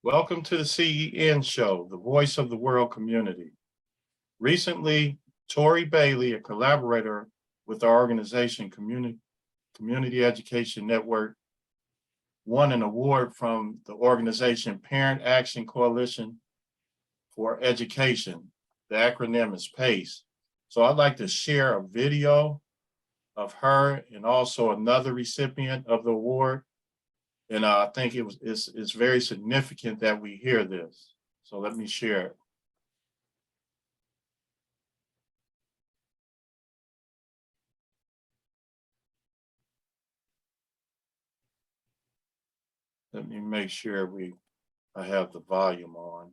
Welcome to the CEN show, the voice of the world community. Recently, Tori Bailey, a collaborator with our organization, Community Education Network, won an award from the organization Parent Action Coalition for Education. The acronym is PACE. So I'd like to share a video of her and also another recipient of the award. And I think it's very significant that we hear this. So let me share it. Let me make sure I have the volume on.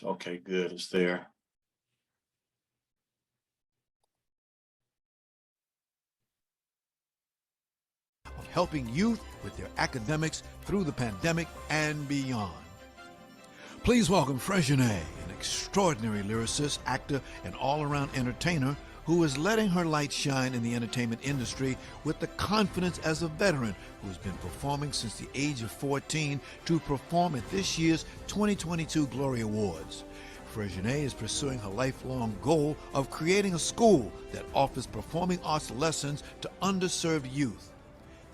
Okay, good, it's there. Of helping youth with their academics through the pandemic and beyond. Please welcome Frejane, an extraordinary lyricist, actor, and all-around entertainer who is letting her light shine in the entertainment industry with the confidence as a veteran who has been performing since the age of 14 to perform at this year's 2022 Glory Awards. Frejane is pursuing her lifelong goal of creating a school that offers performing arts lessons to underserved youth.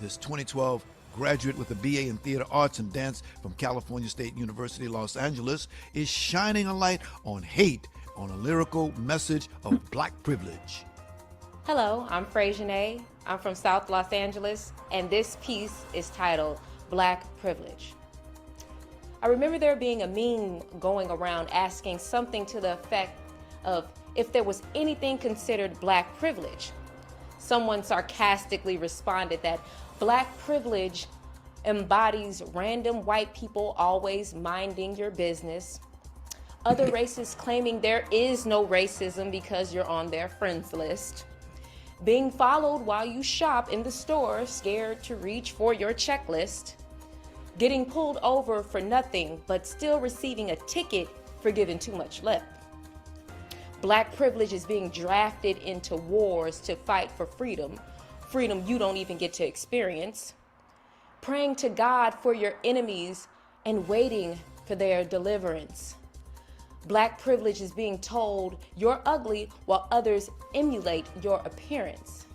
This 2012 graduate with a BA in Theater Arts and Dance from California State University, Los Angeles, is shining a light on hate on a lyrical message of Black privilege. Hello, I'm Frejane. I'm from South Los Angeles, and this piece is titled Black Privilege. I remember there being a meme going around asking something to the effect of if there was anything considered Black privilege. Someone sarcastically responded that Black privilege embodies random white people always minding your business, other races claiming there is no racism because you're on their friends list, being followed while you shop in the store, scared to reach for your checklist, getting pulled over for nothing but still receiving a ticket for giving too much lip. Black privilege is being drafted into wars to fight for freedom, freedom you don't even get to experience, praying to God for your enemies and waiting for their deliverance. Black privilege is being told you're ugly while others emulate your appearance.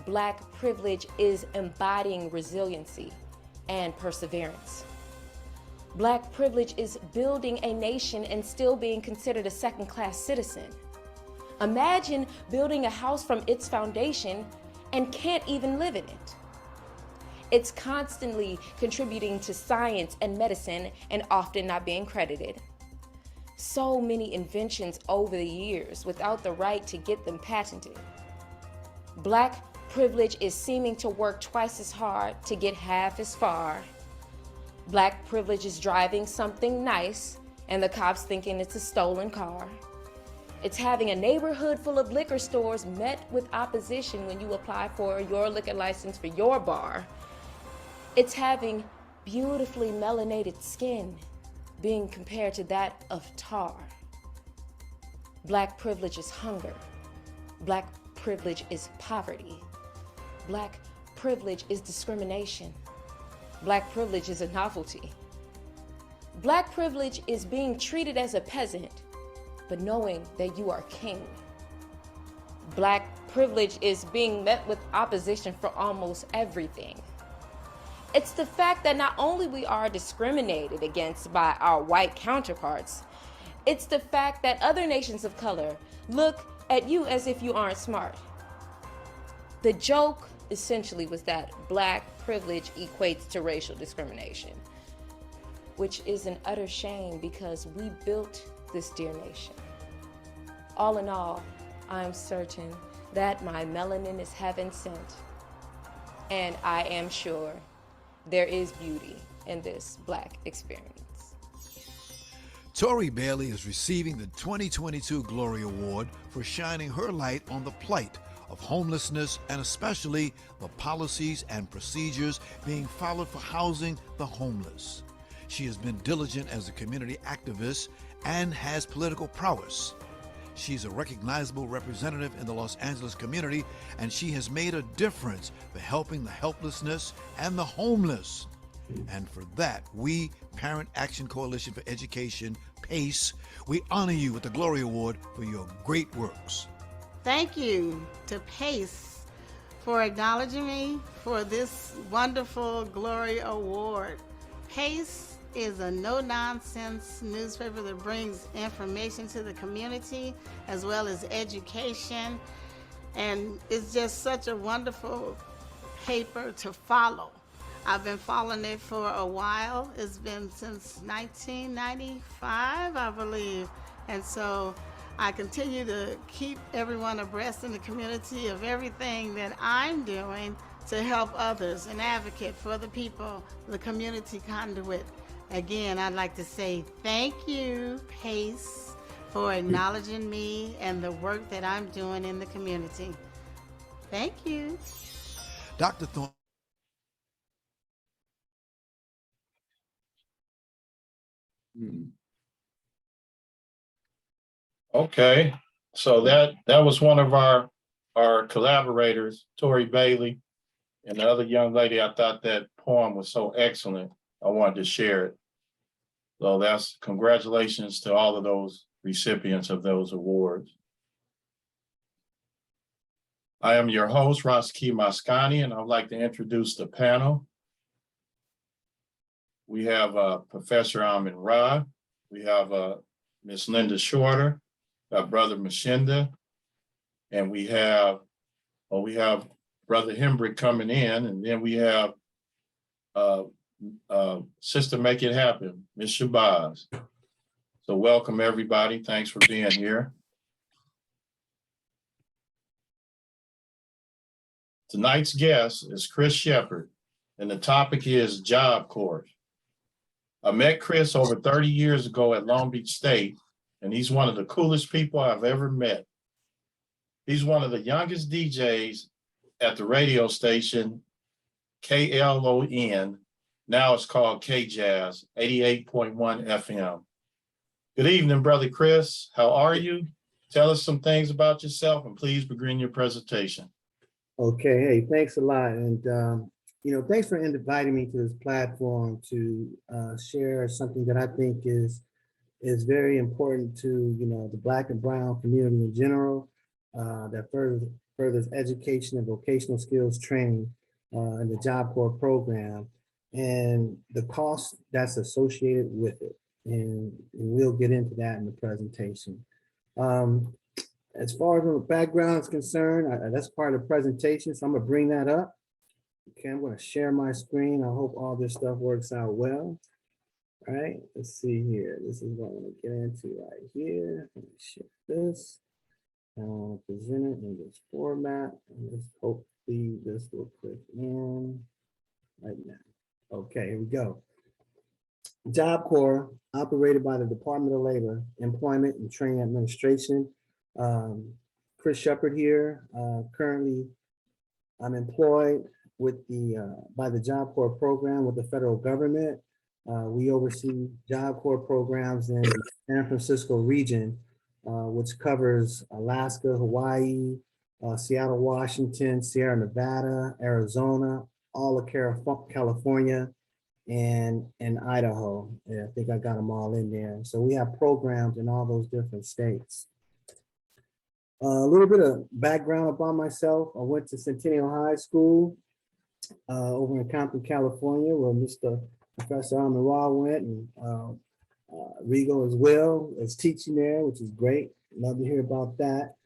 Black privilege is embodying resiliency and perseverance. Black privilege is building a nation and still being considered a second-class citizen. Imagine building a house from its foundation and can't even live in it. It's constantly contributing to science and medicine and often not being credited. So many inventions over the years without the right to get them patented. Black privilege is seeming to work twice as hard to get half as far. Black privilege is driving something nice and the cops thinking it's a stolen car. It's having a neighborhood full of liquor stores met with opposition when you apply for your liquor license for your bar. It's having beautifully melanated skin being compared to that of tar. Black privilege is hunger. Black privilege is poverty. Black privilege is discrimination. Black privilege is a novelty. Black privilege is being treated as a peasant, but knowing that you are king. Black privilege is being met with opposition for almost everything. It's the fact that not only we are discriminated against by our white counterparts, it's the fact that other nations of color look at you as if you aren't smart. The joke essentially was that Black privilege equates to racial discrimination, which is an utter shame because we built this dear nation. All in all, I'm certain that my melanin is heaven sent, and I am sure there is beauty in this Black experience. Tori Bailey is receiving the 2022 Glory Award for shining her light on the plight of homelessness and especially the policies and procedures being followed for housing the homeless. She has been diligent as a community activist and has political prowess. She's a recognizable representative in the Los Angeles community, and she has made a difference for helping the helplessness and the homeless. And for that, we, Parent Action Coalition for Education, PACE, we honor you with the Glory Award for your great works. Thank you to PACE for acknowledging me for this wonderful Glory Award. PACE is a no-nonsense newspaper that brings information to the community as well as education, and it's just such a wonderful paper to follow. I've been following it for a while. It's been since 1995, I believe, and so I continue to keep everyone abreast in the community of everything that I'm doing to help others and advocate for the people, the community conduit. Again, I'd like to say thank you, PACE, for acknowledging me and the work that I'm doing in the community. Thank you. Dr. Thorne. Okay, so that was one of our collaborators, Tori Bailey, and the other young lady. I thought that poem was so excellent. I wanted to share it. So that's congratulations to all of those recipients of those awards. I am your host, Roski Mascani, and I'd like to introduce the panel. We have Professor Amin Ra. We have Ms. Linda Shorter, our brother Mashinda, and we have Brother Hembrick coming in, and then we have Sister Make It Happen, Ms. Shabazz. So welcome everybody. Thanks for being here. Tonight's guest is Chris Shepard, and the topic is Job Corps. I met Chris over 30 years ago at Long Beach State, and he's one of the coolest people I've ever met. He's one of the youngest DJs at the radio station KLON. Now it's called KJazz, 88.1 FM. Good evening, Brother Chris. How are you? Tell us some things about yourself, and please begin your presentation. Okay, hey, thanks a lot. And, thanks for inviting me to this platform to share something that I think is very important to, the Black and Brown community in general, that furthers education and vocational skills training in the Job Corps program and the cost that's associated with it. And we'll get into that in the presentation. As far as the background is concerned, that's part of the presentation, so I'm gonna bring that up. Okay, I'm gonna share my screen. I hope all this stuff works out well. All right, let's see here. This is what I'm gonna get into right here. Let me share this. I want to present it in this format, and let's hopefully this will click in right now. Okay, here we go. Job Corps, operated by the Department of Labor, Employment and Training Administration. Chris Shepard here. Currently, I'm employed with by the Job Corps program with the federal government. We oversee Job Corps programs in the San Francisco region, which covers Alaska, Hawaii, Seattle, Washington, Sierra Nevada, Arizona, all of California, and Idaho. Yeah, I think I got them all in there. So we have programs in all those different states. A little bit of background about myself. I went to Centennial High School over in Compton, California, where Mr. Professor Amin Ra went, and Rigo as well as teaching there, which is great. Love to hear about that.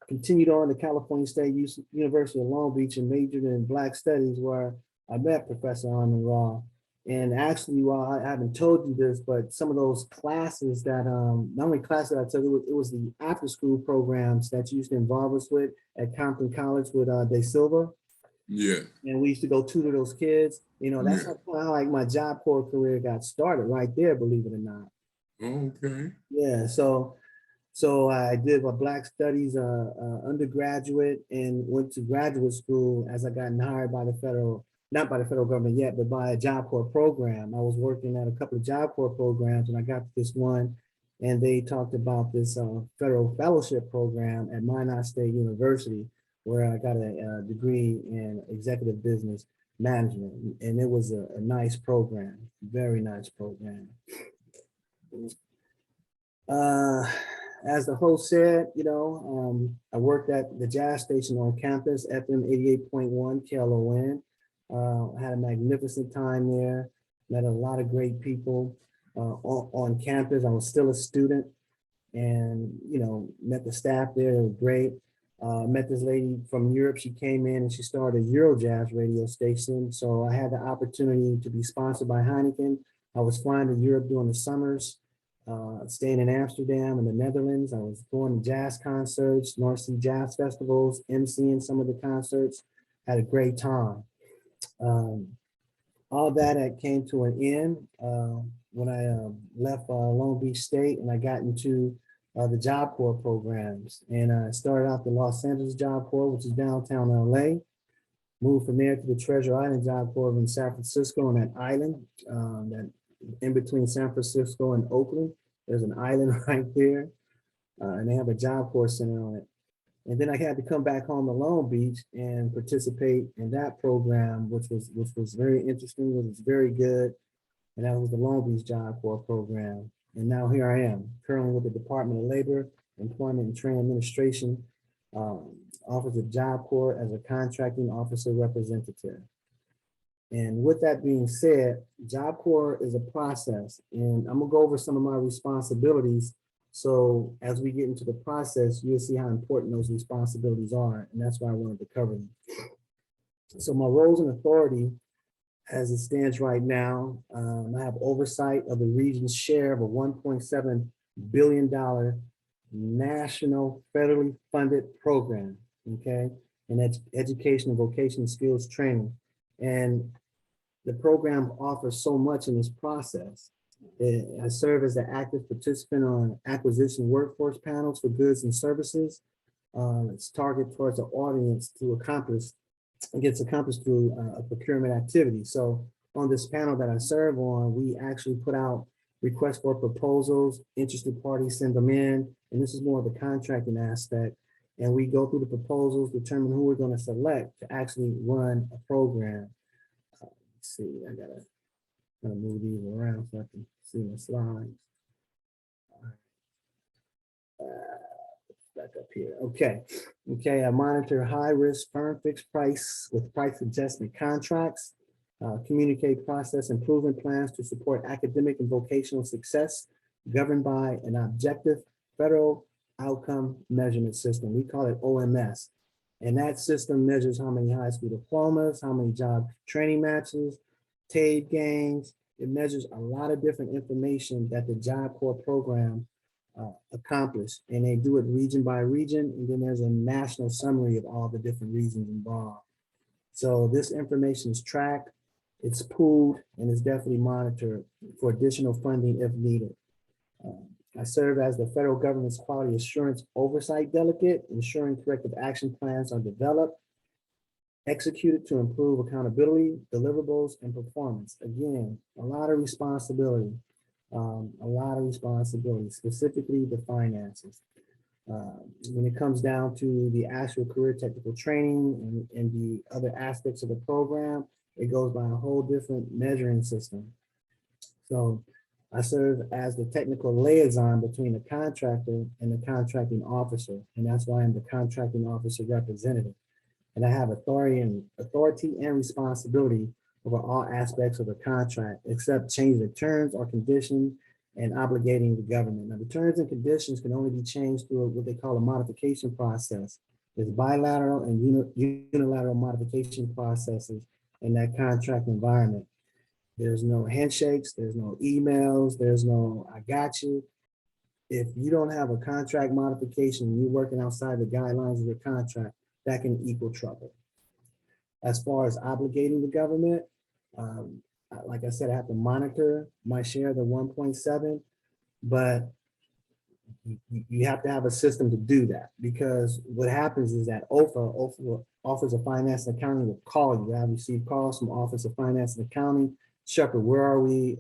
Continued on to California State University of Long Beach and majored in Black Studies, where I met Professor Amin Ra. And actually, well, I haven't told you this, but some of those classes that, not only classes I took, it was the after school programs that you used to involve us with at Compton College with De Silva. Yeah. And we used to go tutor those kids. That's how like my Job Corps career got started right there, believe it or not. Okay. Yeah, so I did my Black Studies undergraduate and went to graduate school as I got hired by the federal, not by the federal government yet, but by a Job Corps program. I was working at a couple of Job Corps programs, and I got this one, and they talked about this federal fellowship program at Minot State University, where I got a degree in executive business. management. And it was a nice program, very nice program. As the host said, I worked at the jazz station on campus, FM 88.1 KLON. I had a magnificent time there, met a lot of great people on campus. I was still a student and, met the staff there, they were great. Met this lady from Europe. She came in and she started a Eurojazz radio station. So I had the opportunity to be sponsored by Heineken. I was flying to Europe during the summers, staying in Amsterdam and the Netherlands. I was going to jazz concerts, North Sea Jazz Festivals, emceeing some of the concerts. Had a great time. All that came to an end when I left Long Beach State and I got into the Job Corps programs. And I started out the Los Angeles Job Corps, which is downtown LA. Moved from there to the Treasure Island Job Corps in San Francisco on that island, that in between San Francisco and Oakland. There's an island right there, and they have a Job Corps center on it. And then I had to come back home to Long Beach and participate in that program, which was very interesting, which was very good. And that was the Long Beach Job Corps program. And now here I am, currently with the Department of Labor, Employment and Training Administration, Office of Job Corps as a contracting officer representative. And with that being said, Job Corps is a process, and I'm gonna go over some of my responsibilities. So as we get into the process, you'll see how important those responsibilities are, and that's why I wanted to cover them. So my roles and authority, as it stands right now, I have oversight of the region's share of a $1.7 billion national federally funded program, okay? And that's education and vocational skills training. And the program offers so much in this process. I serve as an active participant on acquisition workforce panels for goods and services. It's targeted towards an audience to accomplish, it gets accomplished through a procurement activity. So on this panel that I serve on, we actually put out requests for proposals, interested parties send them in, and this is more of the contracting aspect. And we go through the proposals, determine who we're going to select to actually run a program. Let's see, I gotta move these around so I can see my slides. Back up here. Okay. I monitor high-risk firm fixed price with price adjustment contracts, communicate process improvement plans to support academic and vocational success, governed by an objective federal outcome measurement system. We call it OMS. And that system measures how many high school diplomas, how many job training matches, TABE gains. It measures a lot of different information that the Job Corps program accomplished, and they do it region by region, and then there's a national summary of all the different regions involved. So this information is tracked, it's pooled, and is definitely monitored for additional funding if needed. I serve as the federal government's quality assurance oversight delegate, ensuring corrective action plans are developed, executed to improve accountability, deliverables, and performance. Again, a lot of responsibility. Specifically the finances. When it comes down to the actual career technical training and the other aspects of the program, it goes by a whole different measuring system. So I serve as the technical liaison between the contractor and the contracting officer, and that's why I'm the contracting officer representative. And I have authority and responsibility over all aspects of the contract, except change the terms or conditions and obligating the government. Now, the terms and conditions can only be changed through what they call a modification process. There's bilateral and unilateral modification processes in that contract environment. There's no handshakes, there's no emails, there's no I got you. If you don't have a contract modification and you're working outside the guidelines of your contract, that can equal trouble. As far as obligating the government, like I said, I have to monitor my share of the 1.7, but you have to have a system to do that, because what happens is that OFA, Office of Finance and Accounting, will call you. I have received calls from Office of Finance and Accounting. Shepard, where are we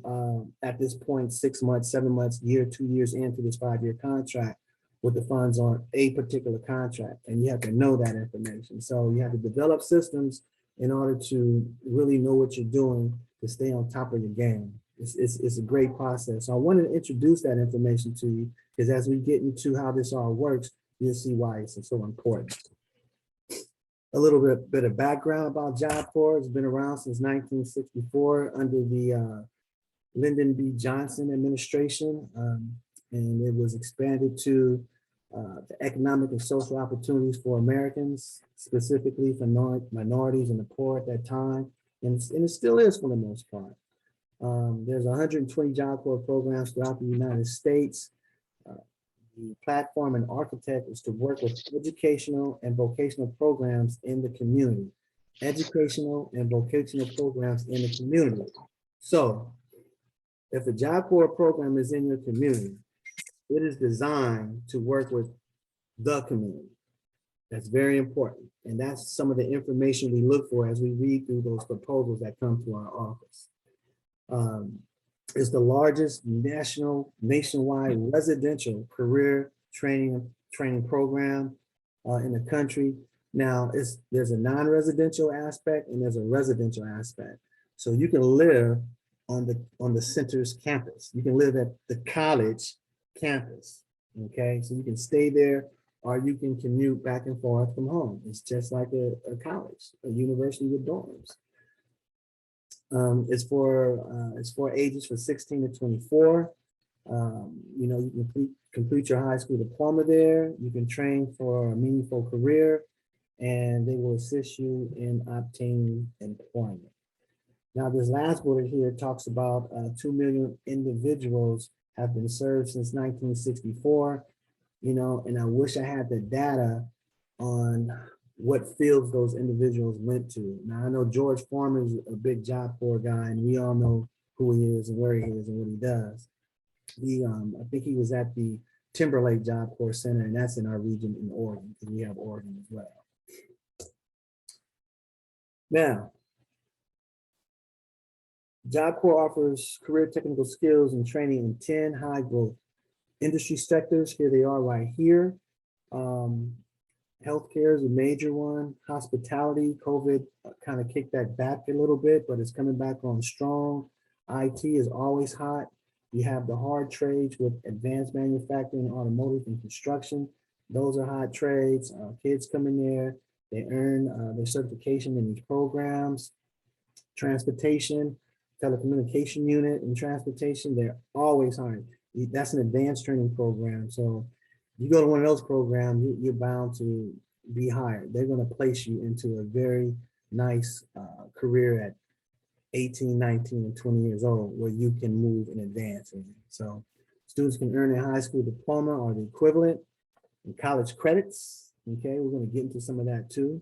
at this point, 6 months, 7 months, year, 2 years into this 5-year contract with the funds on a particular contract? And you have to know that information. So you have to develop systems in order to really know what you're doing to stay on top of your game. It's a great process. So I wanted to introduce that information to you because as we get into how this all works, you'll see why it's so important. A little bit of background about Job Corps. It's been around since 1964 under the Lyndon B. Johnson administration, and it was expanded to the economic and social opportunities for Americans, specifically for minorities and the poor at that time, and it still is for the most part. There's 120 Job Corps programs throughout the United States. The platform and architect is to work with educational and vocational programs in the community. Educational and vocational programs in the community. So if a Job Corps program is in your community, it is designed to work with the community. That's very important. And that's some of the information we look for as we read through those proposals that come to our office. It's the largest nationwide residential career training program in the country. Now, there's a non-residential aspect and there's a residential aspect. So you can live on the center's campus. You can live at the college campus, okay? So you can stay there or you can commute back and forth from home. It's just like a college, a university with dorms. It's for ages from 16 to 24. You can complete your high school diploma there. You can train for a meaningful career, and they will assist you in obtaining employment. Now, this last bullet here talks about 2 million individuals have been served since 1964. And I wish I had the data on what fields those individuals went to. Now, I know George Foreman is a big Job Corps guy, and we all know who he is and where he is and what he does. I think he was at the Timberlake Job Corps Center, and that's in our region in Oregon, because we have Oregon as well. Now, Job Corps offers career technical skills and training in 10 high growth industry sectors. Here they are right here. Healthcare is a major one. Hospitality, COVID kind of kicked that back a little bit, but it's coming back on strong. IT is always hot. You have the hard trades with advanced manufacturing, automotive, and construction. Those are hot trades. Kids come in there, they earn their certification in these programs. Transportation, telecommunication unit, and transportation, they're always hard. That's an advanced training program. So you go to one of those programs, you're bound to be hired. They're going to place you into a very nice career at 18, 19, and 20 years old where you can move and advance. So students can earn a high school diploma or the equivalent in college credits. Okay, we're going to get into some of that too.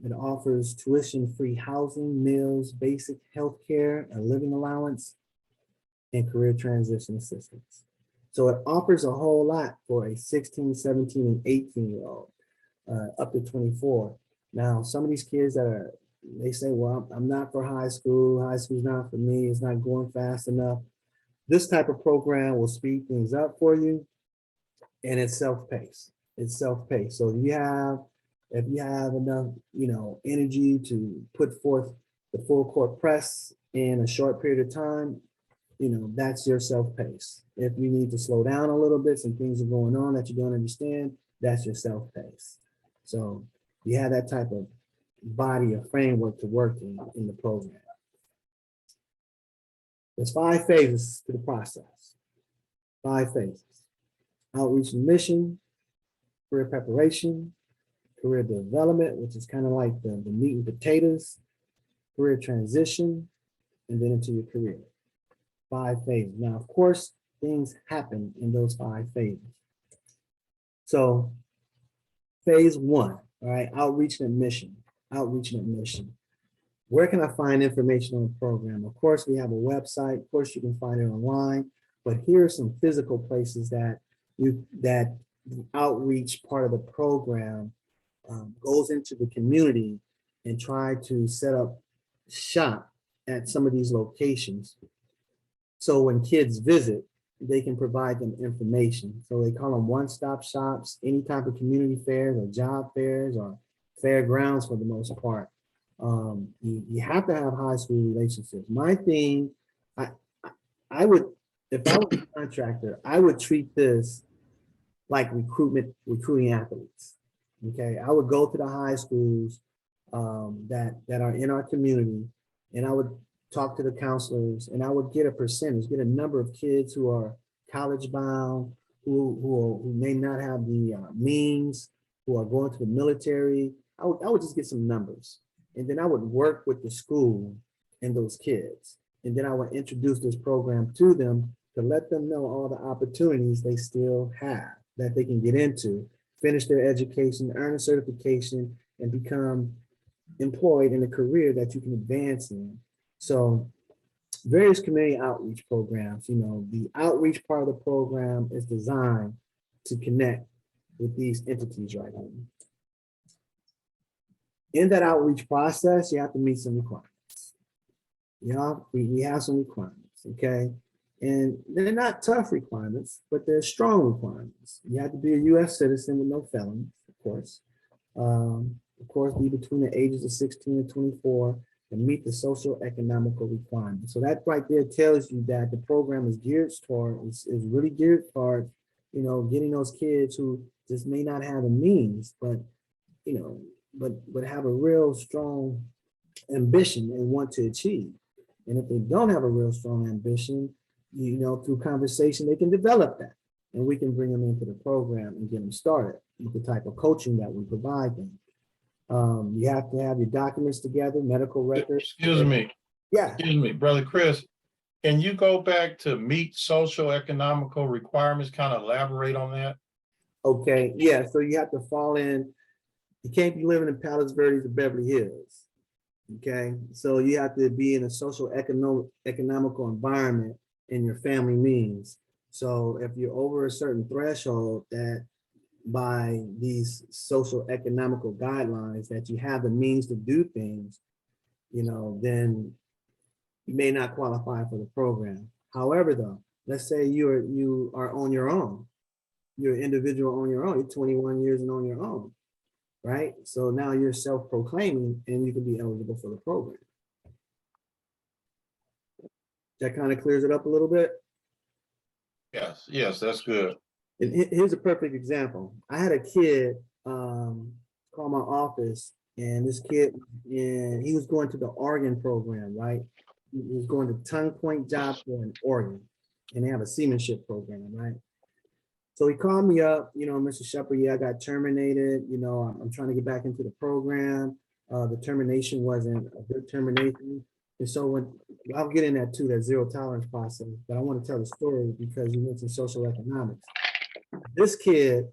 It offers tuition-free housing, meals, basic health care, a living allowance, and career transition assistance. So it offers a whole lot for a 16, 17, and 18-year-old, up to 24. Now, some of these kids they say, well, I'm not for high school. High school's not for me. It's not going fast enough. This type of program will speed things up for you, and it's self-paced. It's self-paced. So if you have enough, energy to put forth the full court press in a short period of time, that's your self-pace. If you need to slow down a little bit, some things are going on that you don't understand, that's your self-pace. So you have that type of body or framework to work in the program. There's 5 phases to the process. 5 phases. Outreach and mission, career preparation, career development, which is kind of like the meat and potatoes, career transition, and then into your career. 5 phases. Now, of course, things happen in those 5 phases. So phase 1, all right, outreach and admission. Outreach and admission. Where can I find information on the program? Of course, we have a website. Of course, you can find it online, but here are some physical places that the outreach part of the program goes into the community and try to set up shop at some of these locations. So when kids visit, they can provide them information. So they call them one-stop shops, any type of community fairs or job fairs or fairgrounds for the most part. You have to have high school relationships. My thing, I, I would, if I was a contractor, I would treat this like recruiting athletes. Okay, I would go to the high schools that are in our community, and I would talk to the counselors, and I would get a percentage, get a number of kids who are college bound, who may not have the means, who are going to the military. I would just get some numbers, and then I would work with the school and those kids, and then I would introduce this program to them to let them know all the opportunities they still have that they can get into, finish their education, earn a certification, and become employed in a career that you can advance in. So various community outreach programs, the outreach part of the program is designed to connect with these entities right here. In that outreach process, you have to meet some requirements. We have some requirements, okay? And they're not tough requirements, but they're strong requirements. You have to be a US citizen with no felonies, of course. Be between the ages of 16 and 24 and meet the social economical requirements. So that right there tells you that the program is really geared toward, getting those kids who just may not have the means, but have a real strong ambition and want to achieve. And if they don't have a real strong ambition, through conversation, they can develop that. And we can bring them into the program and get them started with the type of coaching that we provide them. You have to have your documents together, medical records. Excuse me, Yeah. Brother Chris. Can you go back to meet social economical requirements, kind of elaborate on that? Okay. Yeah. So you have to fall in. You can't be living in Palos Verdes or Beverly Hills. Okay. So you have to be in a social economical environment in your family means. So if you're over a certain threshold that by these social economical guidelines that you have the means to do things, then you may not qualify for the program. However, though, let's say you are on your own. You're an individual on your own. You're 21 years and on your own, right? So now you're self-proclaiming and you can be eligible for the program. That kind of clears it up a little bit. Yes, that's good. And here's a perfect example. I had a kid call my office, and this kid, and he was going to the Oregon program, right? He was going to Tongue Point Job Corps in Oregon, and they have a seamanship program, right? So he called me up, Mr. Shepard, I got terminated. I'm trying to get back into the program. The termination wasn't a good termination. And so I'll get in that too, that zero tolerance process, but I want to tell the story because you mentioned social economics. This kid,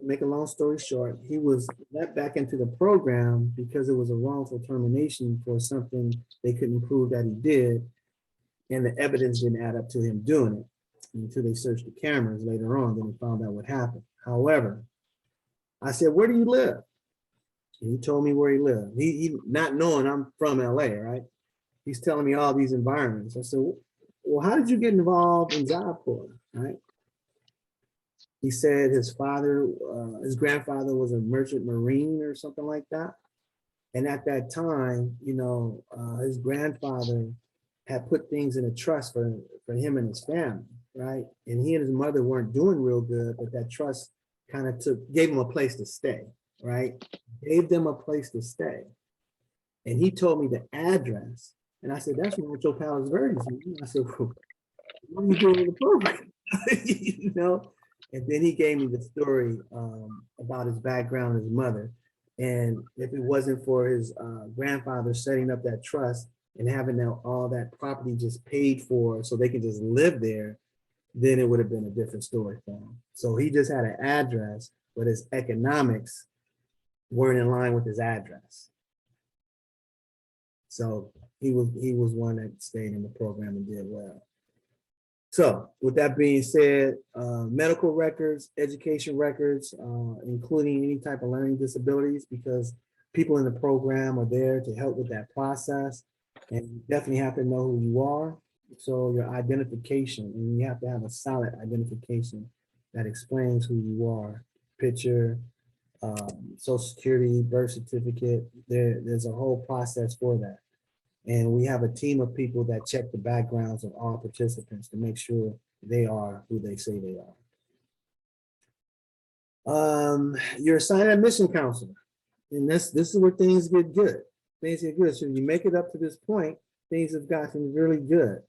make a long story short, he was let back into the program because it was a wrongful termination for something they couldn't prove that he did. And the evidence didn't add up to him doing it until they searched the cameras later on, then they found out what happened. However, I said, where do you live? And he told me where he lived. He not knowing I'm from LA, right? He's telling me all these environments. I said, well, how did you get involved in Job Corps, right? He said his grandfather was a merchant marine or something like that. And at that time, his grandfather had put things in a trust for him and his family, right? And he and his mother weren't doing real good, but that trust kind of gave him a place to stay, right? Gave them a place to stay. And he told me the address. And I said, that's Rancho Palos Verdes. I said, what are you doing in the program? And then he gave me the story about his background, his mother. And if it wasn't for his grandfather setting up that trust and having all that property just paid for so they could just live there, then it would have been a different story for him. So he just had an address, but his economics weren't in line with his address. So he was one that stayed in the program and did well. So with that being said, medical records, education records, including any type of learning disabilities, because people in the program are there to help with that process. And you definitely have to know who you are. So your identification, and you have to have a solid identification that explains who you are. Picture, Social Security, birth certificate. There's a whole process for that. And we have a team of people that check the backgrounds of all participants to make sure they are who they say they are. You're assigned a mission counselor. And this is where things get good. Things get good. So you make it up to this point, things have gotten really good.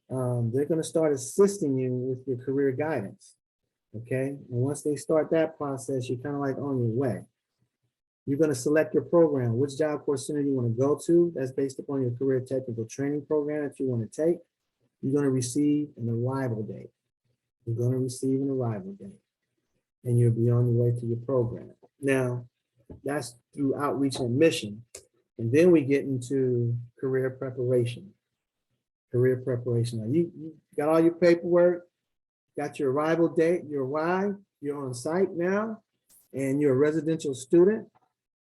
They're going to start assisting you with your career guidance. Okay. And once they start that process, you're kind of like on your way. You're going to select your program, which job corps center you want to go to. That's based upon your career technical training program that you want to take. You're going to receive an arrival date. You're going to receive an arrival date. And you'll be on your way to your program. Now, that's through outreach and mission. And then we get into career preparation. Career preparation. Now, you got all your paperwork, got your arrival date, you arrived, you're on site now, and you're a residential student.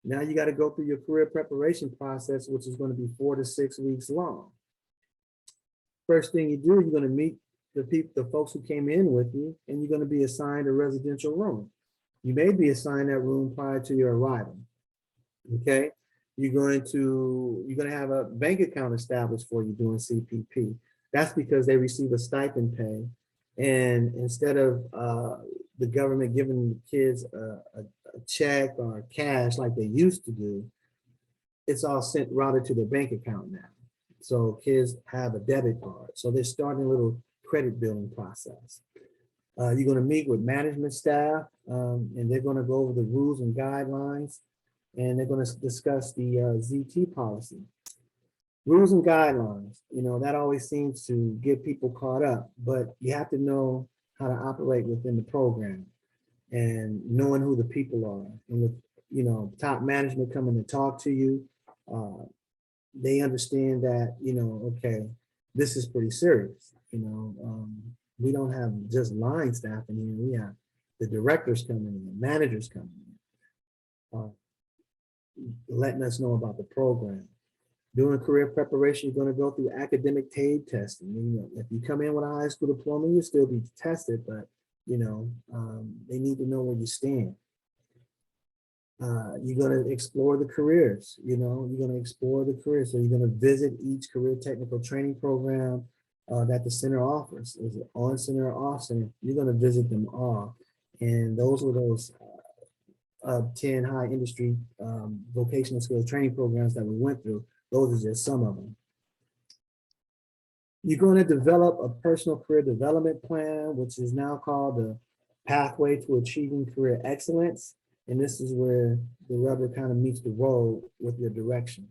Now you got to go through your career preparation process, which is going to be 4 to 6 weeks long. First thing you do, you're going to meet the folks who came in with you, and you're going to be assigned a residential room. You may be assigned that room prior to your arrival. Okay, you're going to have a bank account established for you doing CPP. That's because they receive a stipend pay, and instead of the government giving the kids a check or cash like they used to do, it's all routed to their bank account now. So kids have a debit card. So they're starting a little credit building process. You're going to meet with management staff, and they're going to go over the rules and guidelines, and they're going to discuss the ZT policy. Rules and guidelines, that always seems to get people caught up, but you have to know how to operate within the program and knowing who the people are. And with, top management coming to talk to you, they understand that, okay, this is pretty serious. We don't have just line staff in here. We have the directors coming in, managers coming in, letting us know about the program. During career preparation, you're going to go through academic TABE testing. If you come in with a high school diploma, you'll still be tested, but they need to know where you stand. You're going to explore the careers. You're going to explore the careers. So you're going to visit each career technical training program that the center offers. Is it on center or off center? You're going to visit them all. And those were those 10 high industry vocational skills training programs that we went through. Those are just some of them. You're going to develop a personal career development plan, which is now called the Pathway to Achieving Career Excellence. And this is where the rubber kind of meets the road with your direction.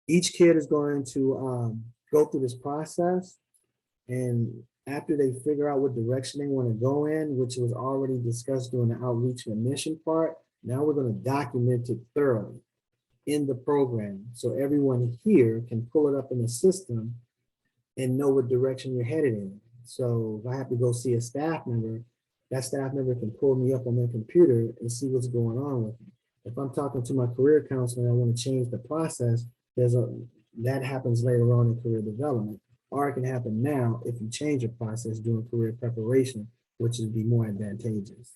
Each kid is going to go through this process, and after they figure out what direction they want to go in, which was already discussed during the outreach and mission part, now we're going to document it thoroughly in the program. So everyone here can pull it up in the system and know what direction you're headed in. So if I have to go see a staff member, that staff member can pull me up on their computer and see what's going on with me. If I'm talking to my career counselor and I want to change the process, that happens later on in career development. Or it can happen now if you change your process during career preparation, which would be more advantageous.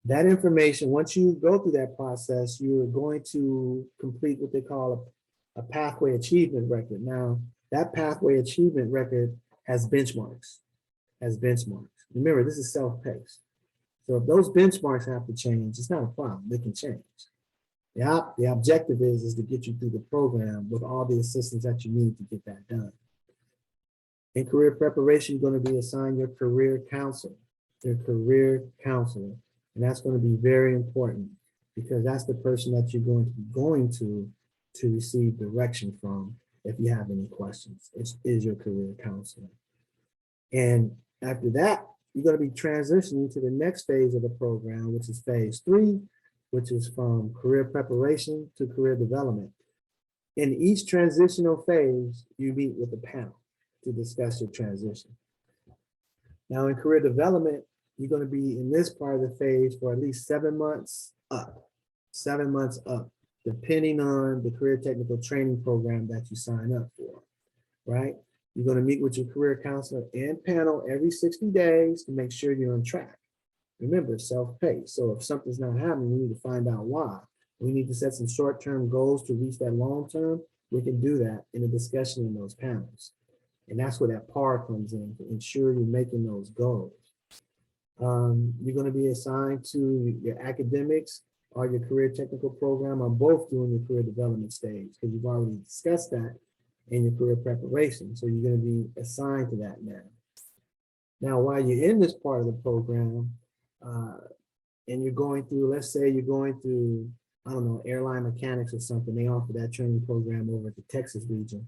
That information, once you go through that process, you're going to complete what they call a pathway achievement record. Now, that pathway achievement record has benchmarks. Remember, this is self-paced. So if those benchmarks have to change, it's not a problem. They can change. The objective is to get you through the program with all the assistance that you need to get that done. In career preparation, you're going to be assigned your career counselor. And that's going to be very important because that's the person that you're going to receive direction from if you have any questions. Is your career counselor. And after that, you're going to be transitioning to the next phase of the program, which is phase 3, which is from career preparation to career development. In each transitional phase, you meet with a panel to discuss your transition. Now in career development, you're going to be in this part of the phase for at least 7 months up, depending on the career technical training program that you sign up for, right? You're going to meet with your career counselor and panel every 60 days to make sure you're on track. Remember, self-paced. So if something's not happening, we need to find out why. We need to set some short-term goals to reach that long-term. We can do that in a discussion in those panels. And that's where that PAR comes in, to ensure you're making those goals. You're going to be assigned to your academics or your career technical program, or both during your career development stage, because you've already discussed that in your career preparation. So you're going to be assigned to that now. Now, while you're in this part of the program, and you're going through, let's say you're going through, I don't know, airline mechanics or something, they offer that training program over at the Texas region.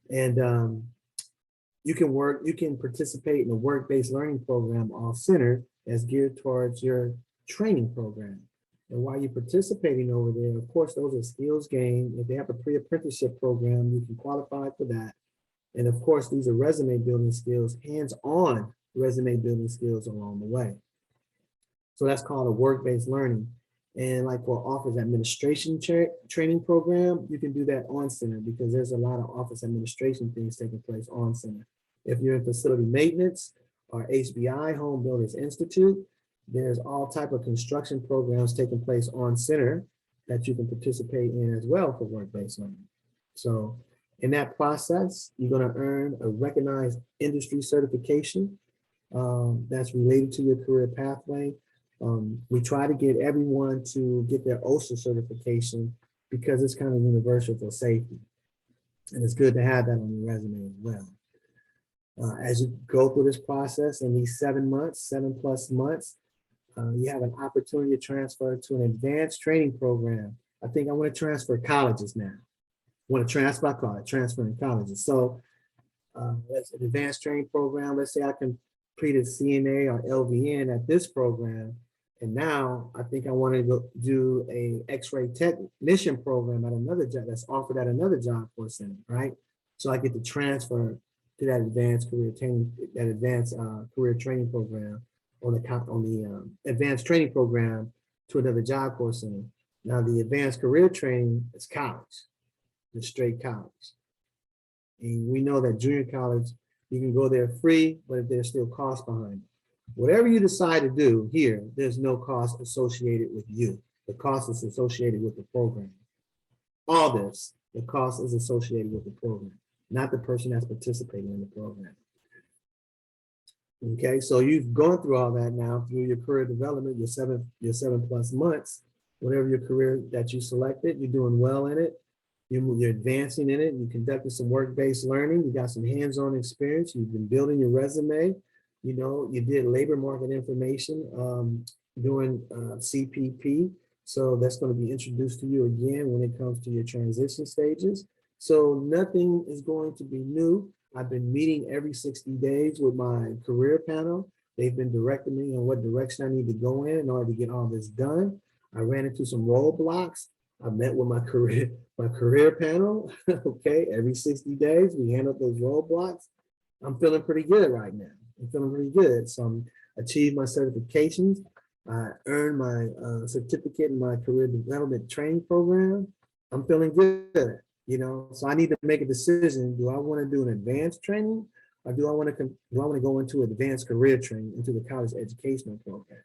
And you can participate in a work-based learning program off-center that's geared towards your training program. And while you're participating over there, of course, those are skills gained. If they have a pre-apprenticeship program, you can qualify for that. And of course, these are resume building skills, hands-on resume building skills along the way. So that's called a work-based learning. And like for office administration training program, you can do that on center, because there's a lot of office administration things taking place on center. If you're in facility maintenance or HBI, Home Builders Institute, there's all type of construction programs taking place on center that you can participate in as well for work-based learning. So in that process, you're going to earn a recognized industry certification that's related to your career pathway. We try to get everyone to get their OSHA certification because it's kind of universal for safety. And it's good to have that on your resume as well. As you go through this process in these 7 months, 7+ months, you have an opportunity to transfer to an advanced training program. I think I want to transfer colleges now. I want to transfer in colleges. So that's an advanced training program. Let's say I completed CNA or LVN at this program. And now I think I want to go do a X-ray technician program at another job that's offered at another job corps center, right? So I get to transfer to that advanced career training program, on the advanced training program to another job corps center. Now the advanced career training is college, it's straight college. And we know that junior college, you can go there free, but there's still cost behind it. Whatever you decide to do here, there's no cost associated with you. The cost is associated with the program. All this, the cost is associated with the program, not the person that's participating in the program. Okay, so you've gone through all that now through your career development, your 7+ months, whatever your career that you selected, you're doing well in it. You're advancing in it. You conducted some work-based learning. You got some hands-on experience. You've been building your resume. You know, you did labor market information doing CPP. So that's going to be introduced to you again when it comes to your transition stages. So nothing is going to be new. I've been meeting every 60 days with my career panel. They've been directing me on what direction I need to go in order to get all this done. I ran into some roadblocks. I met with my career panel. Okay, every 60 days, we handled those roadblocks. I'm feeling pretty good right now. I'm feeling pretty good. So I achieved my certifications. I earned my certificate in my career development training program. I'm feeling good, you know. So I need to make a decision. Do I want to do an advanced training, or do I want to go into advanced career training, into the college educational program?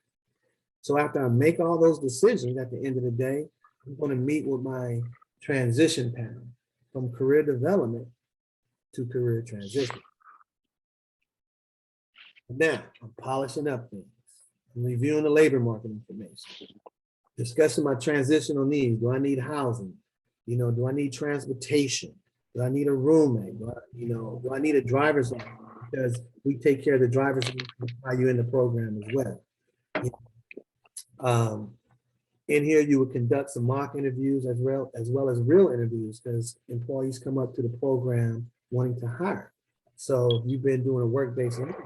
So after I make all those decisions, at the end of the day, I'm going to meet with my transition panel from career development to career transition. Now, I'm polishing up things. I'm reviewing the labor market information, discussing my transitional needs. Do I need housing? You know, do I need transportation? Do I need a roommate? Do I need a driver's license? Because we take care of the driver's license while you're in the program as well. In here, you would conduct some mock interviews as well as real interviews, because employees come up to the program wanting to hire. So if you've been doing a work-based learning,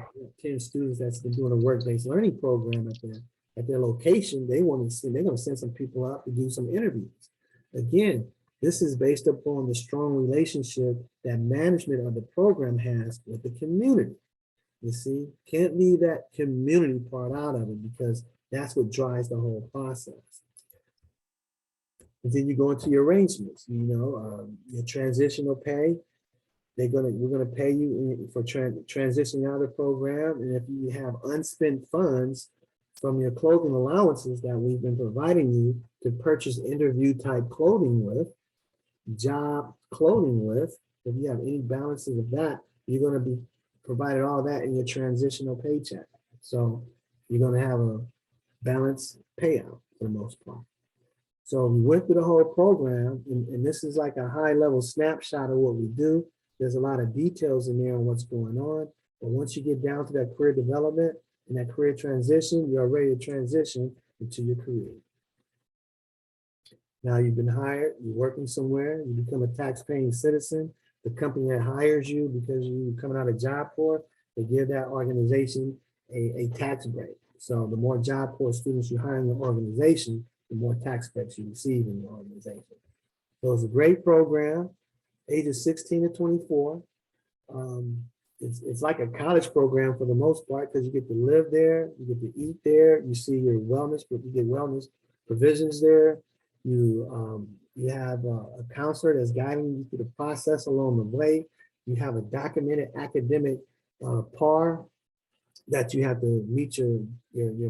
10 students that's been doing a work-based learning program at their location, they're going to send some people out to do some interviews. Again, this is based upon the strong relationship that management of the program has with the community. You see, can't leave that community part out of it, because that's what drives the whole process. And then you go into your arrangements, your transitional pay. We're gonna pay you for transitioning out of the program, and if you have unspent funds from your clothing allowances that we've been providing you to purchase interview type clothing with, job clothing with. If you have any balances of that, you're going to be provided all that in your transitional paycheck. So you're going to have a balanced payout for the most part. So we went through the whole program, and this is like a high level snapshot of what we do. There's a lot of details in there on what's going on. But once you get down to that career development and that career transition, you're ready to transition into your career. Now you've been hired, you're working somewhere, you become a tax-paying citizen. The company that hires you because you're coming out of Job Corps, they give that organization a tax break. So the more Job Corps students you hire in the organization, the more tax breaks you receive in the organization. So it's a great program, ages 16 to 24. It's like a college program for the most part because you get to live there, you get to eat there, you see your wellness, but you get wellness provisions there. You have a counselor that's guiding you through the process along the way. You have a documented academic PAR that you have to meet your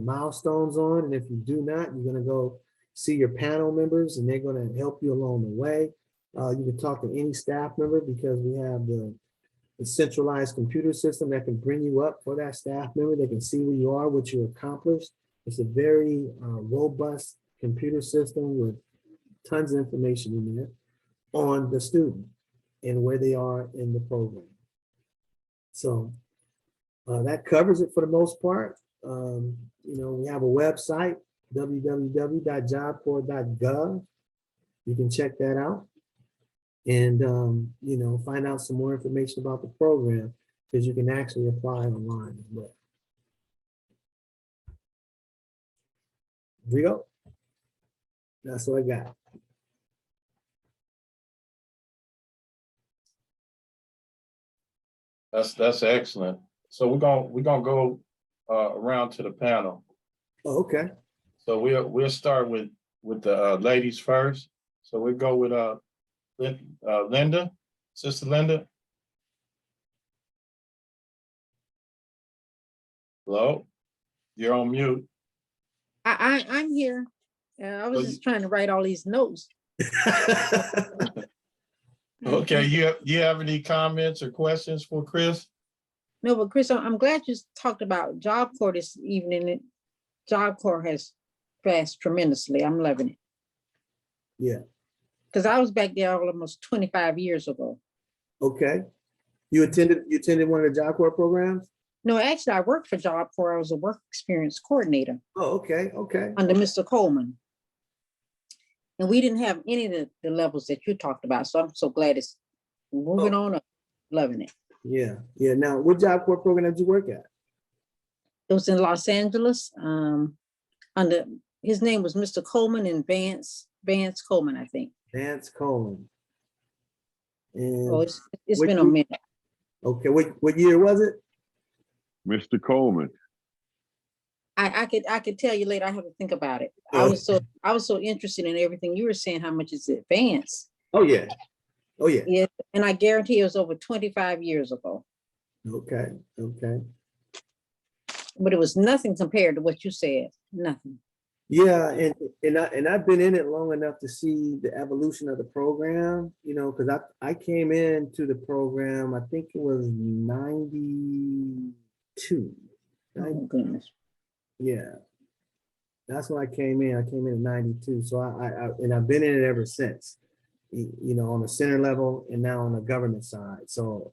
milestones on. And if you do not, you're going to go see your panel members and they're going to help you along the way. You can talk to any staff member because we have the centralized computer system that can bring you up for that staff member. They can see where you are, what you accomplished. It's a very robust computer system with tons of information in there on the student and where they are in the program. So that covers it for the most part. We have a website, www.jobcorps.gov. You can check that out and, find out some more information about the program because you can actually apply online as well. There you go. That's what I got. That's excellent. So we're gonna go around to the panel. Oh, okay. So we'll start with the ladies first. So we'll go with Linda, Sister Linda. Hello, you're on mute. I'm here. I was just trying to write all these notes. Okay, you have any comments or questions for Chris? No, but Chris, I'm glad you talked about Job Corps this evening. Job Corps has progressed tremendously. I'm loving it. Yeah. Because I was back there almost 25 years ago. Okay. You attended one of the Job Corps programs? No, actually, I worked for Job Corps. I was a work experience coordinator. Oh, okay. Okay. Under Mr. Coleman. And we didn't have any of the levels that you talked about. So I'm so glad it's moving on up. Loving it. Yeah. Yeah. Now, what Job Corps program did you work at? It was in Los Angeles. Under his name was Mr. Coleman and Vance Coleman, I think. Vance Coleman. And Oh, it's been a minute. okay. What year was it? Mr. Coleman. I could tell you later. I have to think about it. I was so interested in everything you were saying, how much it's advanced. Oh yeah. Oh yeah. Yeah, and I guarantee it was over 25 years ago. Okay. Okay. But it was nothing compared to what you said. Nothing. Yeah, and I've been in it long enough to see the evolution of the program, because I came into the program, I think it was 92. Oh, goodness. Yeah. That's when I came in. I came in 92. So I've been in it ever since, on the center level and now on the government side. So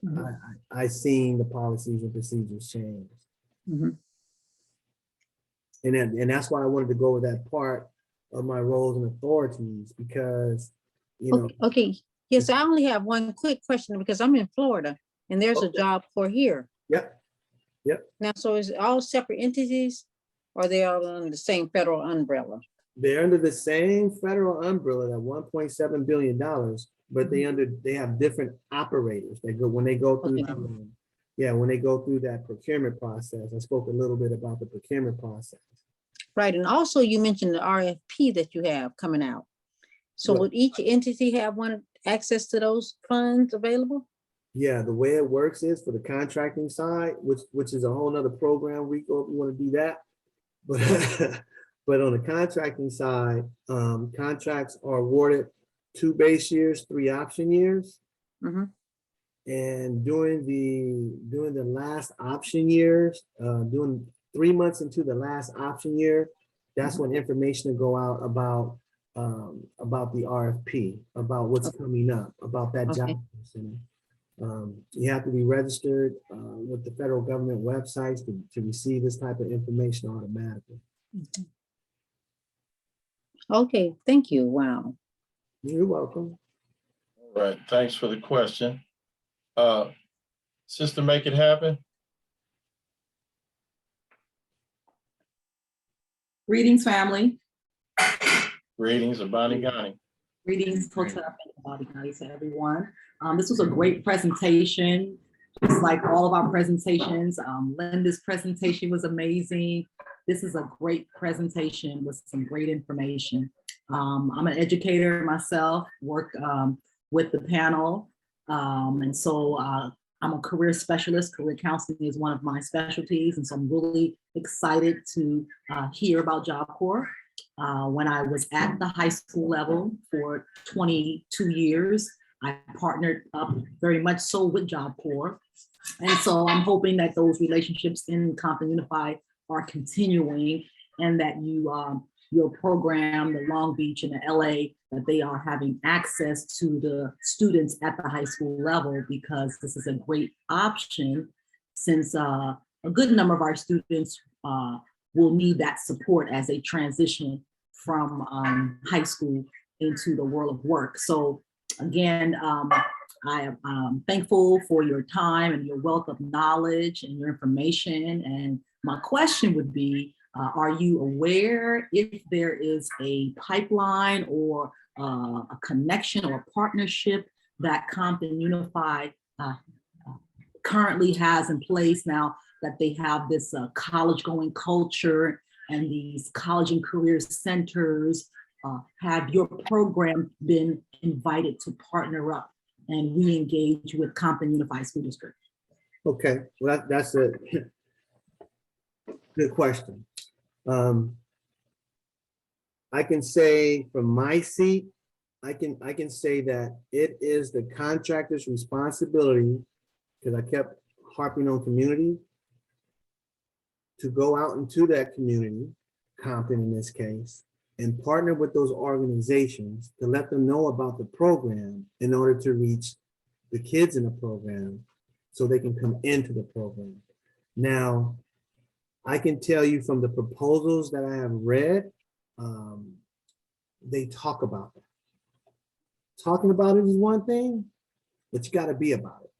I seen the policies and procedures change. Mm-hmm. And that's why I wanted to go with that part of my roles and authorities because, Okay. Yes, I only have one quick question because I'm in Florida and there's a Job Corps here. Yep. Now, so is it all separate entities or they all under the same federal umbrella? They're under the same federal umbrella, that $1.7 billion, but they have different operators. When they go through that procurement process. I spoke a little bit about the procurement process. Right, and also you mentioned the RFP that you have coming out. So would each entity have access to those funds available? Yeah, the way it works is for the contracting side, which is a whole nother program, Rico, if you want to do that. But, but on the contracting side, contracts are awarded 2 base years, 3 option years. Mhm. And during the last option years, doing 3 months into the last option year, that's when information will go out about the RFP, about what's coming up, about that job. Okay. person. You have to be registered with the federal government websites to receive this type of information automatically. Okay, thank you. Wow. You're welcome. All right, thanks for the question. Sister, make it happen. Greetings, family. Greetings, Abani Ghani. Greetings, Hotel Body Guys, to everyone. This was a great presentation, just like all of our presentations. Linda's presentation was amazing. This is a great presentation with some great information. I'm an educator myself, work with the panel. And so I'm a career specialist. Career counseling is one of my specialties. And so I'm really excited to hear about Job Corps. When I was at the high school level for 22 years, I partnered up very much so with Job Corps. And so I'm hoping that those relationships in Compton Unified are continuing, and that your program, the Long Beach and the LA, that they are having access to the students at the high school level, because this is a great option, since a good number of our students will need that support as they transition from high school into the world of work. So again, I am thankful for your time and your wealth of knowledge and your information. And my question would be, are you aware if there is a pipeline or a connection or a partnership that Compton Unified currently has in place now that they have this college going culture and these college and career centers? Have your program been invited to partner up and re-engage with Compton Unified School District? Okay, well, that's a good question. I can say from my seat, I can say that it is the contractor's responsibility, because I kept harping on community, to go out into that community, Compton in this case, and partner with those organizations to let them know about the program in order to reach the kids in the program so they can come into the program. Now, I can tell you from the proposals that I have read, they talk about that. Talking about it is one thing, but you got to be about it.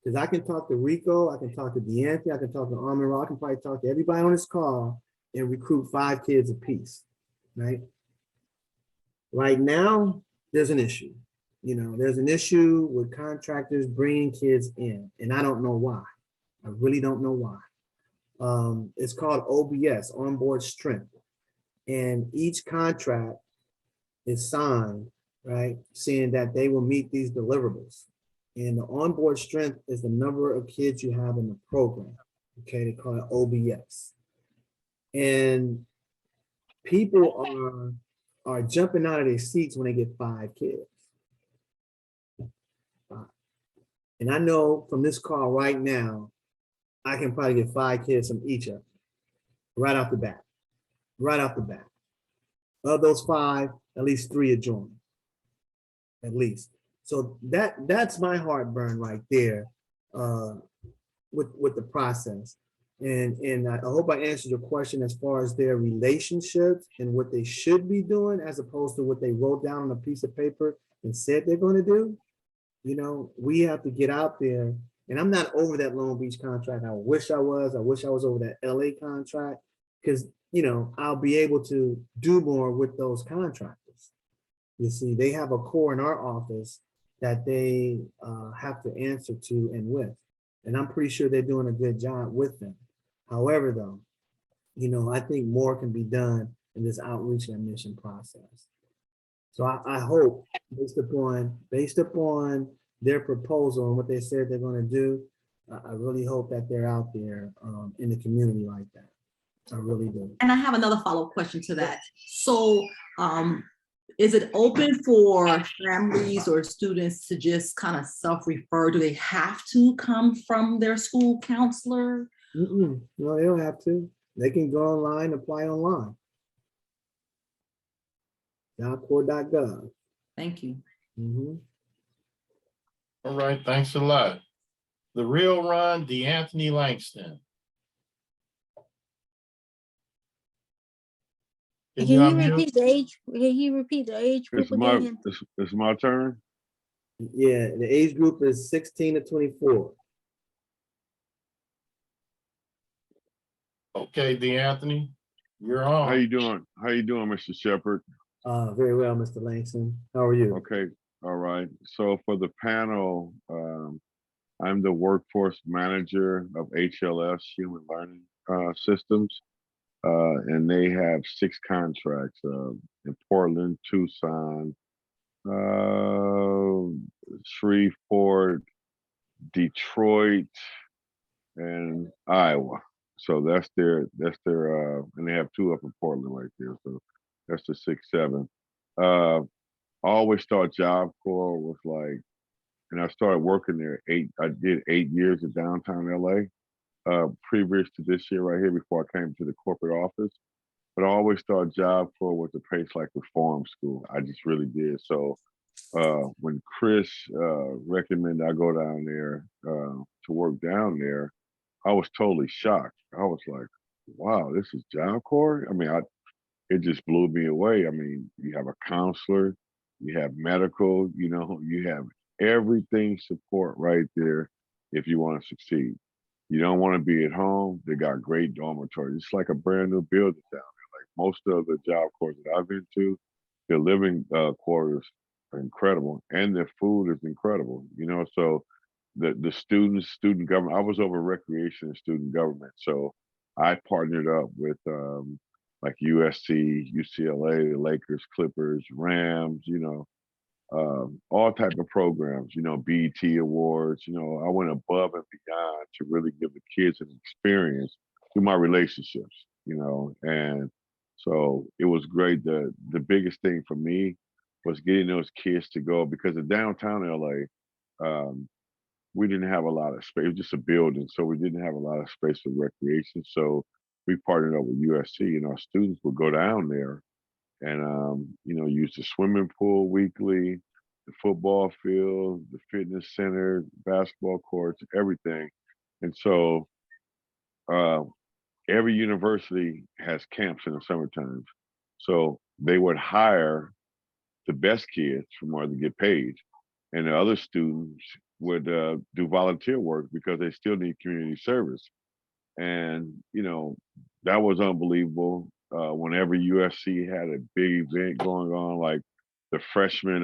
Because I can talk to Rico, I can talk to Deanthony, I can talk to Amira, I can probably talk to everybody on this call and recruit 5 kids apiece, right? Right now, there's an issue. You know, there's an issue with contractors bringing kids in, and I don't know why. I really don't know why. It's called OBS, Onboard Strength. And each contract is signed, right, saying that they will meet these deliverables. And the onboard strength is the number of kids you have in the program. Okay, they call it OBS. And people are jumping out of their seats when they get 5 kids. And I know from this call right now, I can probably get 5 kids from each of them right off the bat. Right off the bat. Of those 5, at least 3 are joining. At least. So that's my heartburn right there with the process. And I hope I answered your question as far as their relationships and what they should be doing as opposed to what they wrote down on a piece of paper and said they're going to do. You know, we have to get out there. And I'm not over that Long Beach contract. I wish I was. I wish I was over that LA contract, because, you know, I'll be able to do more with those contractors. You see, they have a core in our office that they have to answer to and with. And I'm pretty sure they're doing a good job with them. However, though, you know, I think more can be done in this outreach and admission process. So I hope, based upon their proposal and what they said they're going to do, I really hope that they're out there in the community like that. I really do. And I have another follow-up question to that. So, is it open for families or students to just kind of self-refer? Do they have to come from their school counselor? No, they don't have to. They can go online, apply online. jobcorps.gov. Thank you. Mhm. All right, thanks a lot. The Real Run, DeAnthony Langston. Can Can you you unmute? repeat the age? Can you repeat the age group again? It's my turn. Yeah, the age group is 16 to 24. Okay, DeAnthony, you're How on. you doing? How you doing, Mr. Shepard? Very well, Mr. Langston. How are you? Okay, all right. So for the panel, I'm the workforce manager of HLS, Human Learning Systems, and they have 6 contracts in Portland, Tucson, Shreveport, Detroit, and Iowa. So that's their and they have 2 up in Portland right there. So that's the 6, 7. I always thought Job Corps was like, and I started working there I did 8 years in downtown LA, previous to this year right here before I came to the corporate office. But I always thought Job Corps was a place like reform school. I just really did. So when Chris recommended I go down there to work down there, I was totally shocked. I was like, wow, this is Job Corps? I mean, it just blew me away. I mean, you have a counselor, you have medical, you have everything support right there if you want to succeed. You don't want to be at home. They got great dormitories. It's like a brand new building down there. Like most of the Job Corps that I've been to, their living quarters are incredible and their food is incredible. So the student government, I was over recreation and student government. So I partnered up with like USC, UCLA, Lakers, Clippers, Rams, all type of programs, BET awards, I went above and beyond to really give the kids an experience through my relationships, and so it was great. The biggest thing for me was getting those kids to go, because in downtown LA, we didn't have a lot of space. It was just a building, so we didn't have a lot of space for recreation. So we partnered up with USC, and our students would go down there and use the swimming pool weekly, the football field, the fitness center, basketball courts, everything. And so uh, every university has camps in the summertime. So they would hire the best kids from where they get paid, and the other students would do volunteer work because they still need community service. And that was unbelievable. Whenever USC had a big event going on, like the freshman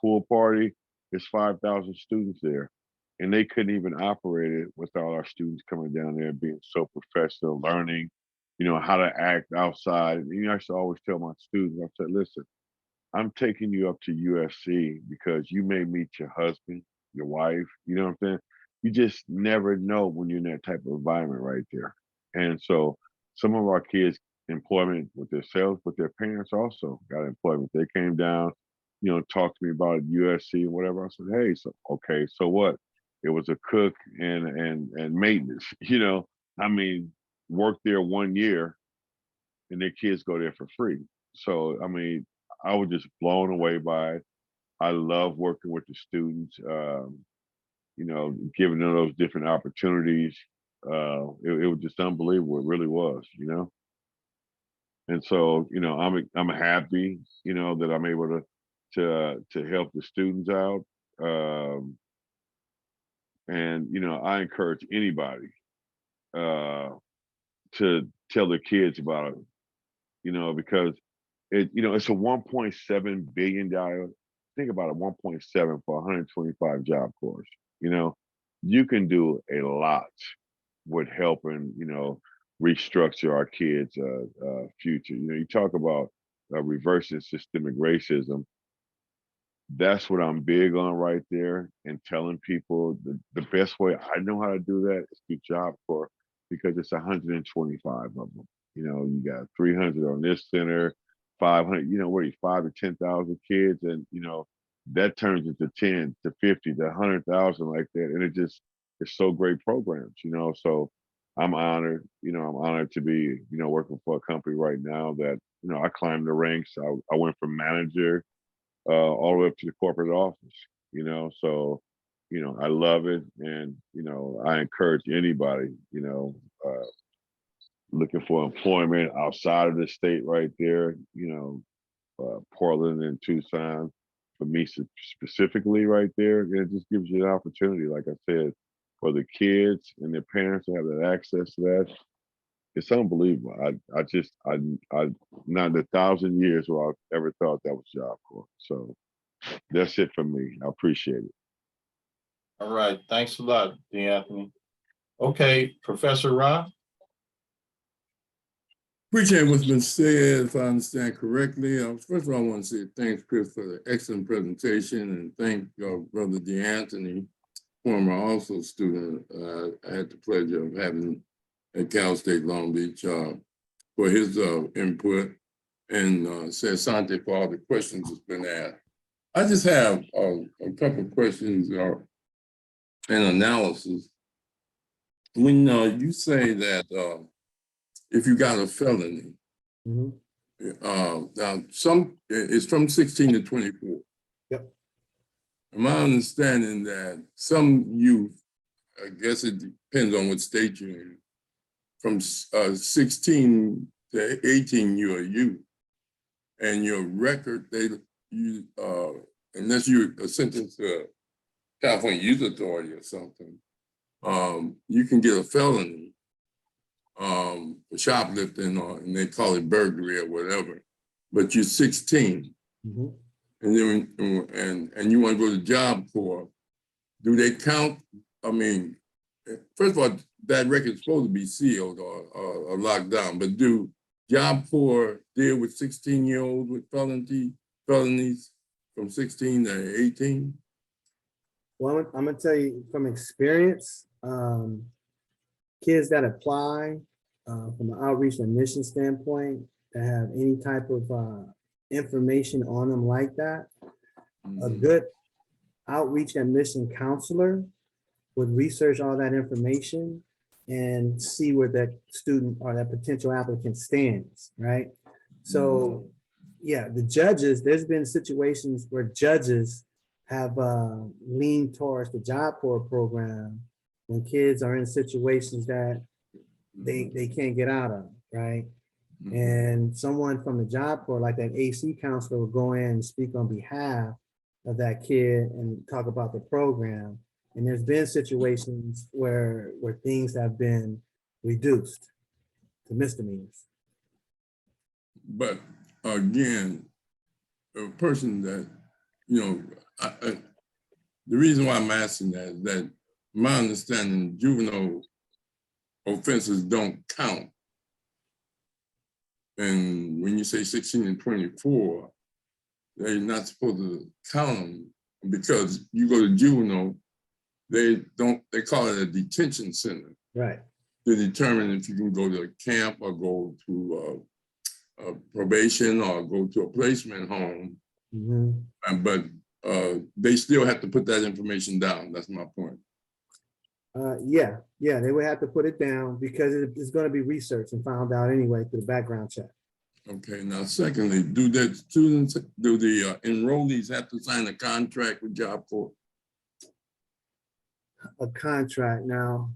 pool party, there's 5,000 students there, and they couldn't even operate it without our students coming down there and being so professional, learning, how to act outside. And I used to always tell my students, I said, listen, I'm taking you up to USC because you may meet your husband, your wife, you know what I'm saying? You just never know when you're in that type of environment right there. And so some of our kids employment with themselves, but their parents also got employment. They came down, talked to me about USC and whatever. I said, hey, so okay, so what? It was a cook and maintenance, I mean, worked there 1 year and their kids go there for free. So I mean, I was just blown away by it. I love working with the students, giving them those different opportunities. It was just unbelievable. It really was. And so, I'm happy, that I'm able to help the students out. And I encourage anybody to tell their kids about it, because it's a $1.7 billion. Think about it, 1.7 for 125 Job Corps. You can do a lot with helping, restructure our kids' future. You talk about reversing systemic racism. That's what I'm big on right there, and telling people the best way I know how to do that is through Job Corps. because it's 125 of them. You know, you got 300 on this center, 500, you know, what, 5 to 10,000 kids. And, you know, that turns into 10 to 50 to 100,000 like that. And it just, it's so great programs, you know. So I'm honored, you know, I'm honored to be, you know, working for a company right now that, you know, I climbed the ranks. I went from manager all the way up to the corporate office, you know. So, you know, I love it. And, you know, I encourage anybody, you know, looking for employment outside of the state right there, you know, Portland and Tucson, for me specifically right there, it just gives you an opportunity, like I said, for the kids and their parents to have that access to that. It's unbelievable. I not in 1,000 years where I ever thought that was Job Corps. So that's it for me. I appreciate it. All right, thanks a lot, DeAnthony. Okay, Professor Ra. Appreciate what's been said, if I understand correctly. First of all, I want to say thanks, Chris, for the excellent presentation, and thank Brother DeAnthony, former also student I had the pleasure of having at Cal State Long Beach, for his input, and say Asante for all the questions that's been asked. I just have a couple of questions and analysis. When you say that if you got a felony, now it's from 16 to 24. Yep. My understanding that some youth, I guess it depends on what state you're in, from 16 to 18, you're a youth, and your record, unless you're sentenced to California Youth Authority or something, you can get a felony for shoplifting, and they call it burglary or whatever. But you're 16, and then and you want to go to Job Corps. Do they count? I mean, first of all, that record's supposed to be sealed or locked down. But do Job Corps deal with 16-year-olds with felonies from 16 to 18? Well, I'm gonna tell you from experience, kids that apply from an outreach and admission standpoint that have any type of information on them like that, a good outreach and admission counselor would research all that information and see where that student or that potential applicant stands, right? So yeah, the judges, there's been situations where judges have leaned towards the Job Corps program when kids are in situations that they can't get out of, right? And someone from the Job Corps, like that AC counselor, will go in and speak on behalf of that kid and talk about the program. And there's been situations where things have been reduced to misdemeanors. But again, a person that, you know, the reason why I'm asking that is that my understanding, juvenile offenses don't count. And when you say 16 and 24, they're not supposed to count them because you go to juvenile, they call it a detention center. Right. To determine if you can go to a camp or go to probation or go to a placement home. But they still have to put that information down. That's my point. Yeah, they would have to put it down because it's going to be researched and found out anyway through the background check. Okay, now secondly, do the enrollees have to sign a contract with Job Corps? A contract, now,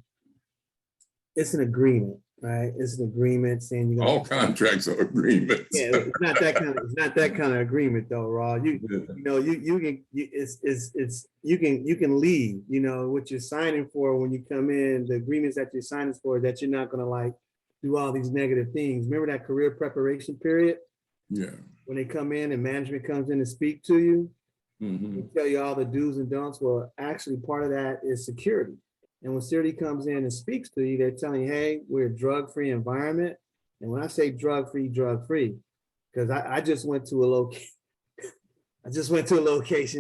it's an agreement, right? It's an agreement saying you're gonna. All contracts are agreements. Yeah, it's not that kind of agreement though, Raw. You can leave. You know what you're signing for when you come in. The agreements that you're signing for, that you're not gonna like do all these negative things. Remember that career preparation period? Yeah. When they come in and management comes in to speak to you, they tell you all the do's and don'ts. Well, actually, part of that is security. And when security comes in and speaks to you, they're telling you, hey, we're a drug-free environment. And when I say drug-free, because I just went to a location.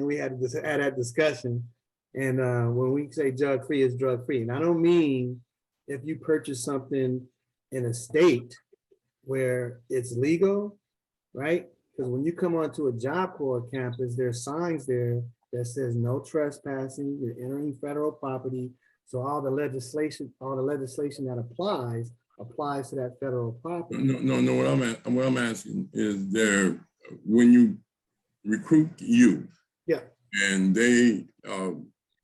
We had that discussion. And when we say drug-free, it's drug-free. And I don't mean if you purchase something in a state where it's legal, right? Because when you come onto a Job Corps campus, there's signs there that says no trespassing, you're entering federal property. So all the legislation that applies to that federal property. No. What I'm asking is there, when you recruit youth, Yeah. and they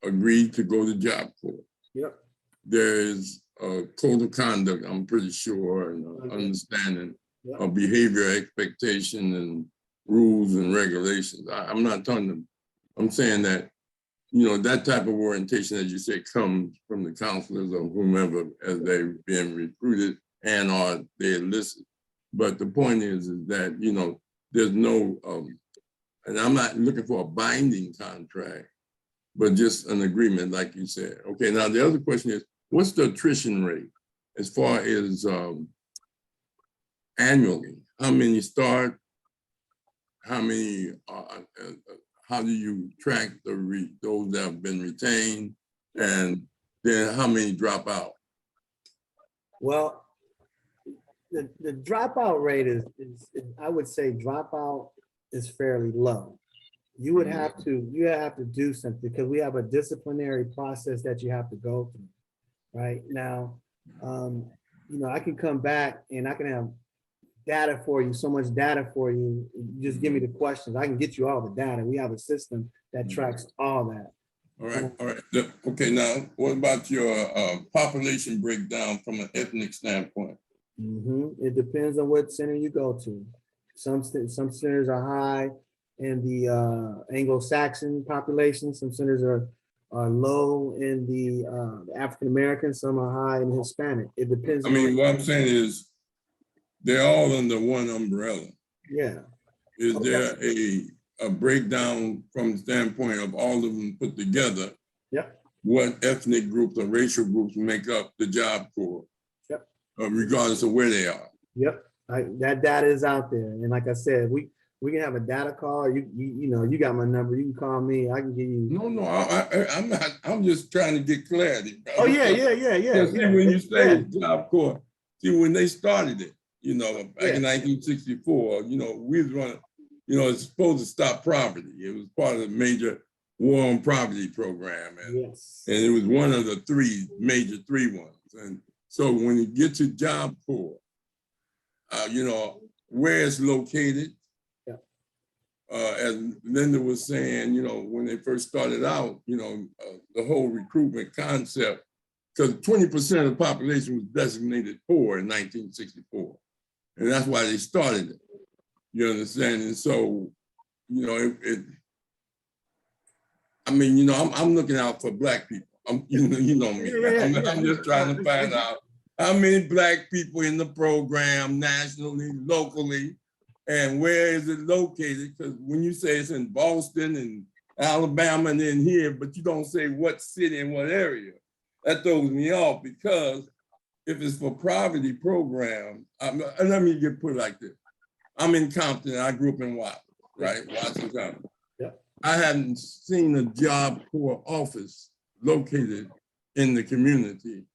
agree to go to Job Corps, Yep. there's a code of conduct, I'm pretty sure, and understanding Yep. of behavior expectation and rules and regulations. I'm not talking, I'm saying that, you know, that type of orientation, as you say, comes from the counselors or whomever as they're being recruited and or they enlisted. But the point is that, you know, there's no, and I'm not looking for a binding contract, but just an agreement, like you said. Okay, now the other question is, what's the attrition rate as far as annually? How many start? How many, how do you track those that have been retained? And then how many drop out? Well, the dropout rate is I would say dropout is fairly low. You would have to do something because we have a disciplinary process that you have to go through. Right now, you know, I can come back and I can have data for you, so much data for you. You just give me the questions. I can get you all the data. We have a system that tracks all that. All right. Okay, now what about your population breakdown from an ethnic standpoint? It depends on what center you go to. Some centers are high in the Anglo-Saxon population. Some centers are low in the African American. Some are high in Hispanic. It depends. I mean, what I'm saying is they're all under one umbrella. Yeah. Is there a breakdown from the standpoint of all of them put together? Yep. What ethnic groups or racial groups make up the Job Corps? Yep. Regardless of where they are. Yep. That data is out there, and like I said, we can have a data call. You know, you got my number. You can call me. I can give you. No, I'm not. I'm just trying to get clarity. Oh yeah. See, when you say Job Corps, see when they started it, you know, back in 1964, you know, we was running, you know, it's supposed to stop poverty. It was part of the major war on poverty program, and it was one of the major three ones. And so when you get to Job Corps, you know, where it's located. As Linda was saying, you know, when they first started out, you know, the whole recruitment concept, because 20% of the population was designated poor in 1964. And that's why they started it. You understand? And so, you know, I mean, you know, I'm looking out for Black people. You know me. I'm just trying to find out how many Black people in the program, nationally, locally, and where is it located? Because when you say it's in Boston and Alabama and then here, but you don't say what city and what area, that throws me off, because if it's for poverty program, let me put it like this. I'm in Compton, I grew up in Watson, right? Watson County. I haven't seen a Job Corps office located in the community,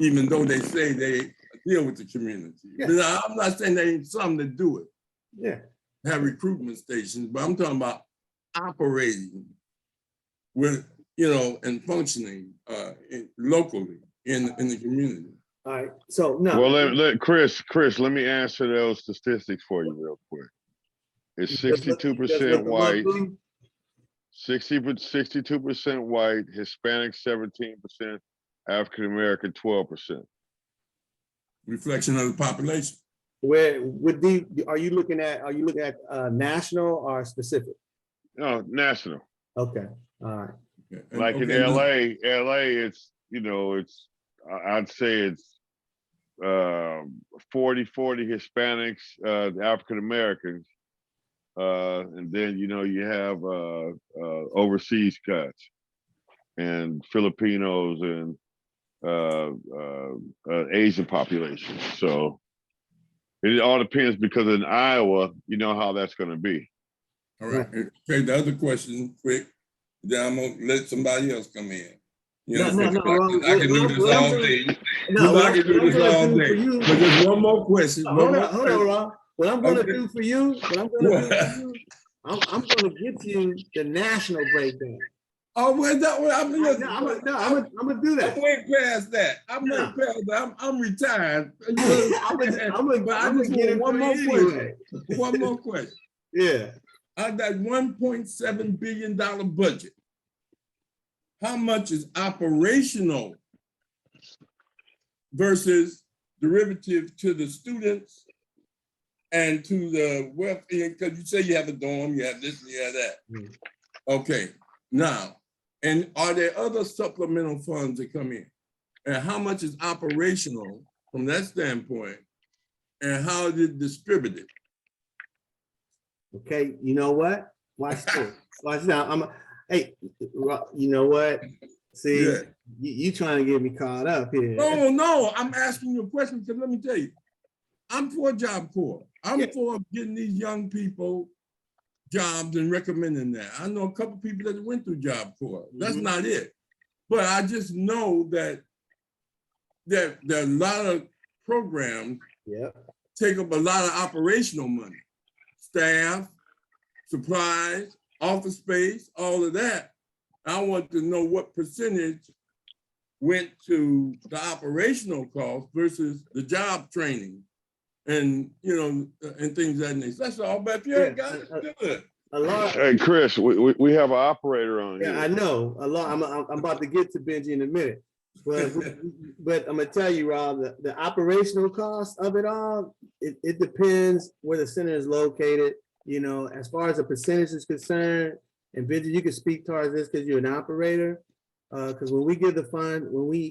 even though they say they deal with the community. But I'm not saying there ain't something to do it. Have recruitment stations, but I'm talking about operating with, you know, and functioning locally in the community. All right. So no. Well, let Chris, let me answer those statistics for you real quick. It's 62% white, 62% white, Hispanic 17%, African American 12%. Reflection of the population. Where would are you looking at national or specific? No, national. Okay. All right. Like in LA, it's, you know, I'd say it's 40 Hispanics, African Americans, and then, you know, you have overseas cuts and Filipinos and Asian population. So it all depends, because in Iowa, you know how that's going to be. All right. Okay, the other question, quick. Then I'm going to let somebody else come in. You know, I can do this all day. No, I can do what I'm this gonna all do for day. you- But just one more question. Hold on, Rob. What I'm gonna Okay. do for you, I'm gonna get you the national breakdown. Oh, well, that way, I'm I'm gonna do that. I'm way past that. I'm way No. past that. I'm retired. I'm But I just get it want one for more you question. anyway. One more question. Yeah. Out of that $1.7 billion budget, how much is operational versus derivative to the students and to the welfare? Because you say you have a dorm, you have this, and you have that. Mm. Okay, now, and are there other supplemental funds that come in? And how much is operational from that standpoint? And how is it distributed? Okay, you know what? Watch this. Watch now. Hey, you know what? See, Yeah. you trying to get me caught up here. No, I'm asking you a question because let me tell you, I'm for Job Corps. I'm for getting these young people jobs and recommending that. I know a couple people that went through Job Corps. That's not it. But I just know that there are a lot of programs take up a lot of operational money, staff, supplies, office space, all of that. I want to know what percentage went to the operational cost versus the job training and, and things of that nature. That's all, but if you ain't got it, good. Hey, Chris, we have an operator on here. Yeah, I know. I'm about to get to Benji in a minute. But I'm gonna tell you, Rob, the operational cost of it all, it depends where the center is located. As far as the percentage is concerned, and Benji, you can speak towards this because you're an operator. Because when we give the fund, when we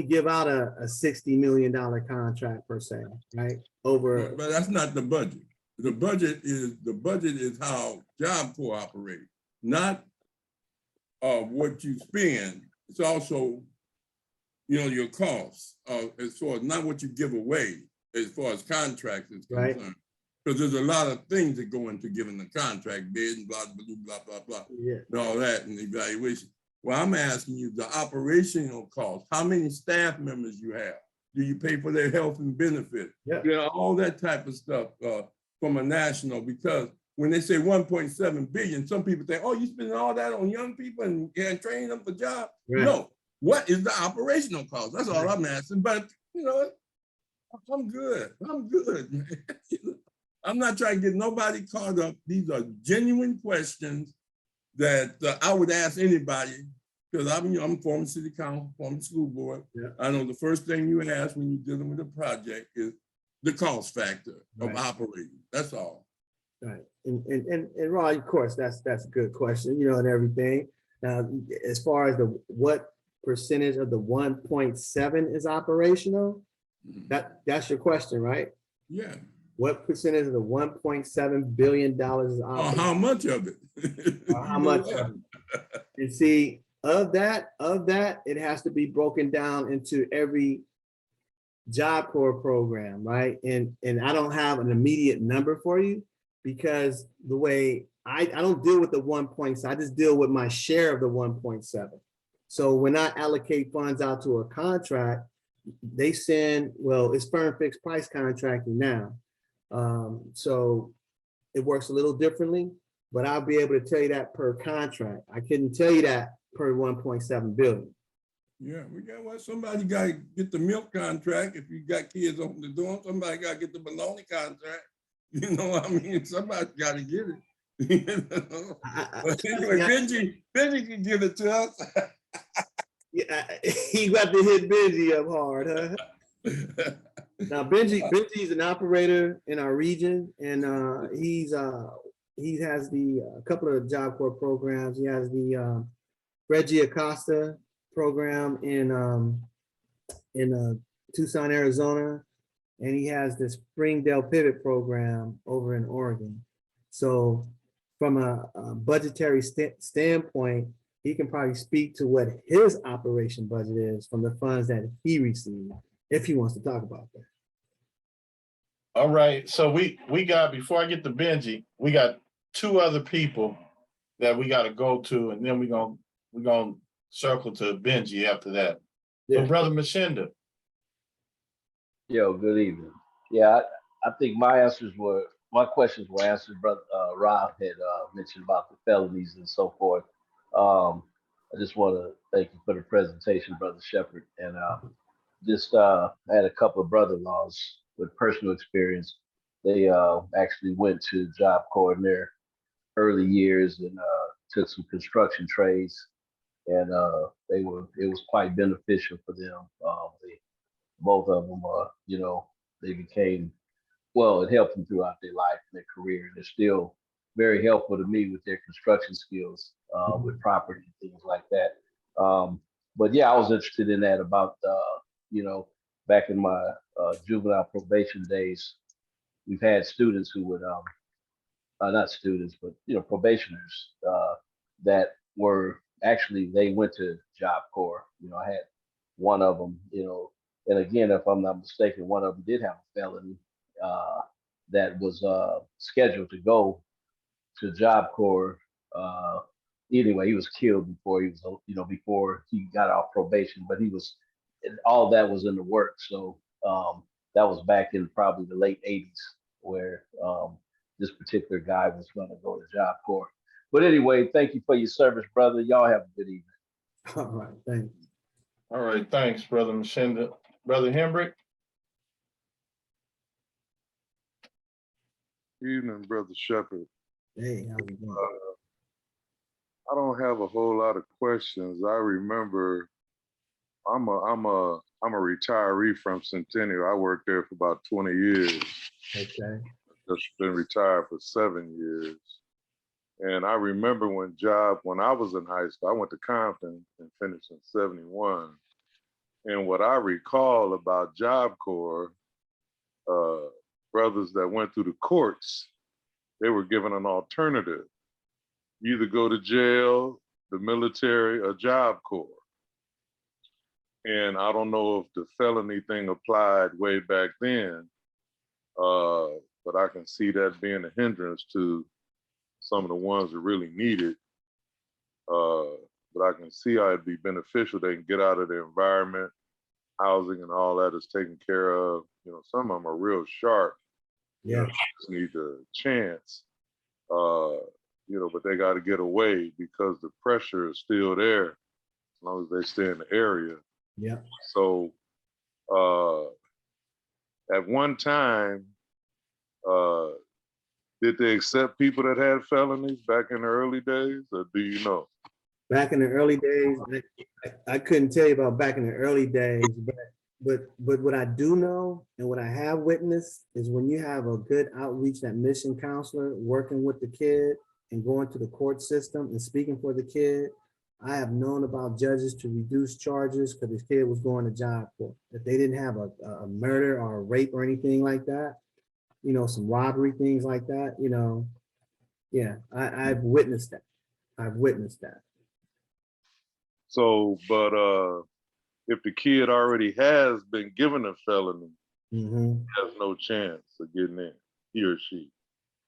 give out a $60 million contract per se, right? But that's not the budget. The budget is how Job Corps operates, not what you spend. It's also, your costs, as far as not what you give away, as far as contracts is concerned. Right. Because there's a lot of things that go into giving the contract, bid and blah, blah, blah, blah, and all that, and evaluation. Well, I'm asking you the operational costs, how many staff members you have? Do you pay for their health and benefits? Yeah. All that type of stuff from a national, because when they say 1.7 billion, some people think, oh, you spending all that on young people and training them for jobs? Right. No, what is the operational cost? That's all I'm asking, but I'm good, man. I'm not trying to get nobody caught up. These are genuine questions that I would ask anybody, because I'm former city council, former school board. Yeah. I know the first thing you ask when you're dealing with a project is the cost factor of operating. That's all. Right. And Ron, of course, that's a good question, and everything. Now, as far as what percentage of the 1.7 is operational, that's your question, right? Yeah. What percentage of the $1.7 billion is operational? How much of it? How much of it? And see, of that, it has to be broken down into every Job Corps program, right? And I don't have an immediate number for you because the way I don't deal with the 1.7, I just deal with my share of the 1.7. So when I allocate funds out to a contract, they send, it's firm fixed price contracting now. So it works a little differently, but I'll be able to tell you that per contract. I couldn't tell you that per 1.7 billion. Yeah, somebody got to get the milk contract. If you got kids on the dorm, somebody got to get the bologna contract. Somebody got to get it. But anyway, Benji can give it to us. Yeah, he got to hit Benji up hard, huh? Now Benji's an operator in our region, and he has a couple of Job Corps programs. He has the Reggie Acosta program in Tucson, Arizona, and he has the Springdale Pivot program over in Oregon. So from a budgetary standpoint, he can probably speak to what his operation budget is from the funds that he received, if he wants to talk about that. All right, so we got, before I get to Benji, we got two other people that we got to go to, and then we're gonna circle to Benji after that. So Brother Mashinda. Yo, good evening. Yeah, I think my questions were answered. Brother Rob had mentioned about the felonies and so forth. I just want to thank you for the presentation, Brother Shepard. And I had a couple of brother-in-laws with personal experience. They actually went to Job Corps in their early years and took some construction trades, and it was quite beneficial for them. Both of them, they became, well, it helped them throughout their life and their career. And they're still very helpful to me with their construction skills, with property and things like that. But yeah, I was interested in that about, back in my juvenile probation days, we've had students who would, not students, but, probationers that were actually, they went to Job Corps. I had one of them, and again, if I'm not mistaken, one of them did have a felony that was scheduled to go to Job Corps. Anyway, he was killed before he was, before he got off probation. But all that was in the works. So that was back in probably the late '80s, where this particular guy was going to go to Job Corps. But anyway, thank you for your service, brother. Y'all have a good evening. All right, thanks. All right, thanks, Brother Mashinda. Brother Hembrick. Evening, Brother Shepard. Hey, how's it going? I don't have a whole lot of questions. I remember I'm a retiree from Centennial. I worked there for about 20 years. Okay. Just been retired for 7 years. And I remember when I was in high school, I went to Compton and finished in 71. And what I recall about Job Corps, brothers that went through the courts, they were given an alternative. You either go to jail, the military, or Job Corps. And I don't know if the felony thing applied way back then, but I can see that being a hindrance to some of the ones that really need it. But I can see how it'd be beneficial. They can get out of the environment, housing and all that is taken care of. Some of them are real sharp. Yeah. Just need the chance. But they got to get away because the pressure is still there as long as they stay in the area. Yeah. So at one time, did they accept people that had felonies back in the early days, or do you know? Back in the early days, I couldn't tell you about back in the early days, but what I do know and what I have witnessed is when you have a good outreach admission counselor working with the kid and going to the court system and speaking for the kid, I have known about judges to reduce charges because this kid was going to Job Corps. If they didn't have a murder or a rape or anything like that, some robbery, things like that, yeah, I've witnessed that. I've witnessed that. So, but if the kid already has been given a felony, has no chance of getting in, he or she.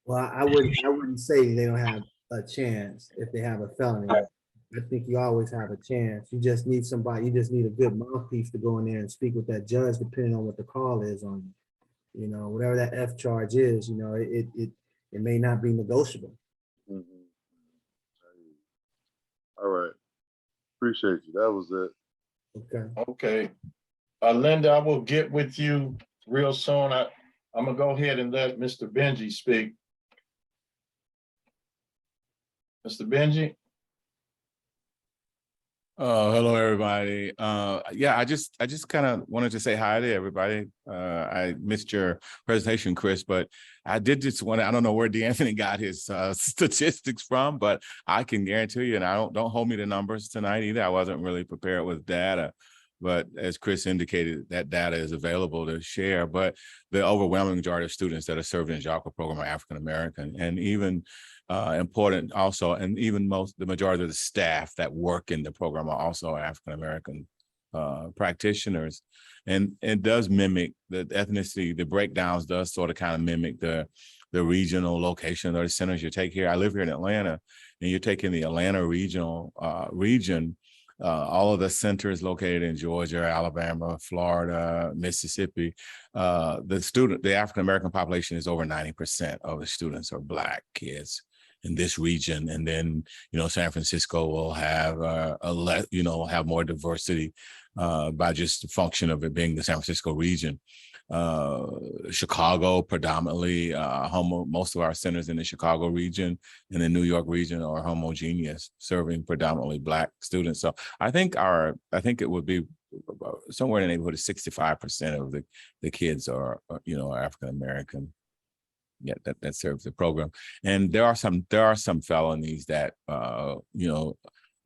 Well, I wouldn't say they don't have a chance if they have a felony. I think you always have a chance. You just need somebody, you just need a good mouthpiece to go in there and speak with that judge, depending on what the call is on you. Whatever that F charge is, it may not be negotiable. All right. Appreciate you. That was it. Okay. Linda, I will get with you real soon. I'm gonna go ahead and let Mr. Benji speak. Mr. Benji? Hello, everybody. Yeah, I just kind of wanted to say hi to everybody. I missed your presentation, Chris, but I did just want to, I don't know where DeAnthony got his statistics from, but I can guarantee you, and don't hold me to numbers tonight either. I wasn't really prepared with data, but as Chris indicated, that data is available to share. But the overwhelming majority of students that are served in the Job Corps program are African-American, and even important also, and even the majority of the staff that work in the program are also African-American practitioners. And it does mimic the ethnicity, the breakdowns does sort of kind of mimic the regional location or the centers you take here. I live here in Atlanta, and you're taking the Atlanta regional region. all of the centers located in Georgia, Alabama, Florida, Mississippi, the African American population is over 90% of the students are Black kids in this region. And then, San Francisco will have have more diversity by just the function of it being the San Francisco region. Chicago predominantly most of our centers in the Chicago region and the New York region are homogeneous, serving predominantly Black students. So I think it would be somewhere in the neighborhood of 65% of the kids are African American. Yeah, that serves the program. And there are some felonies that a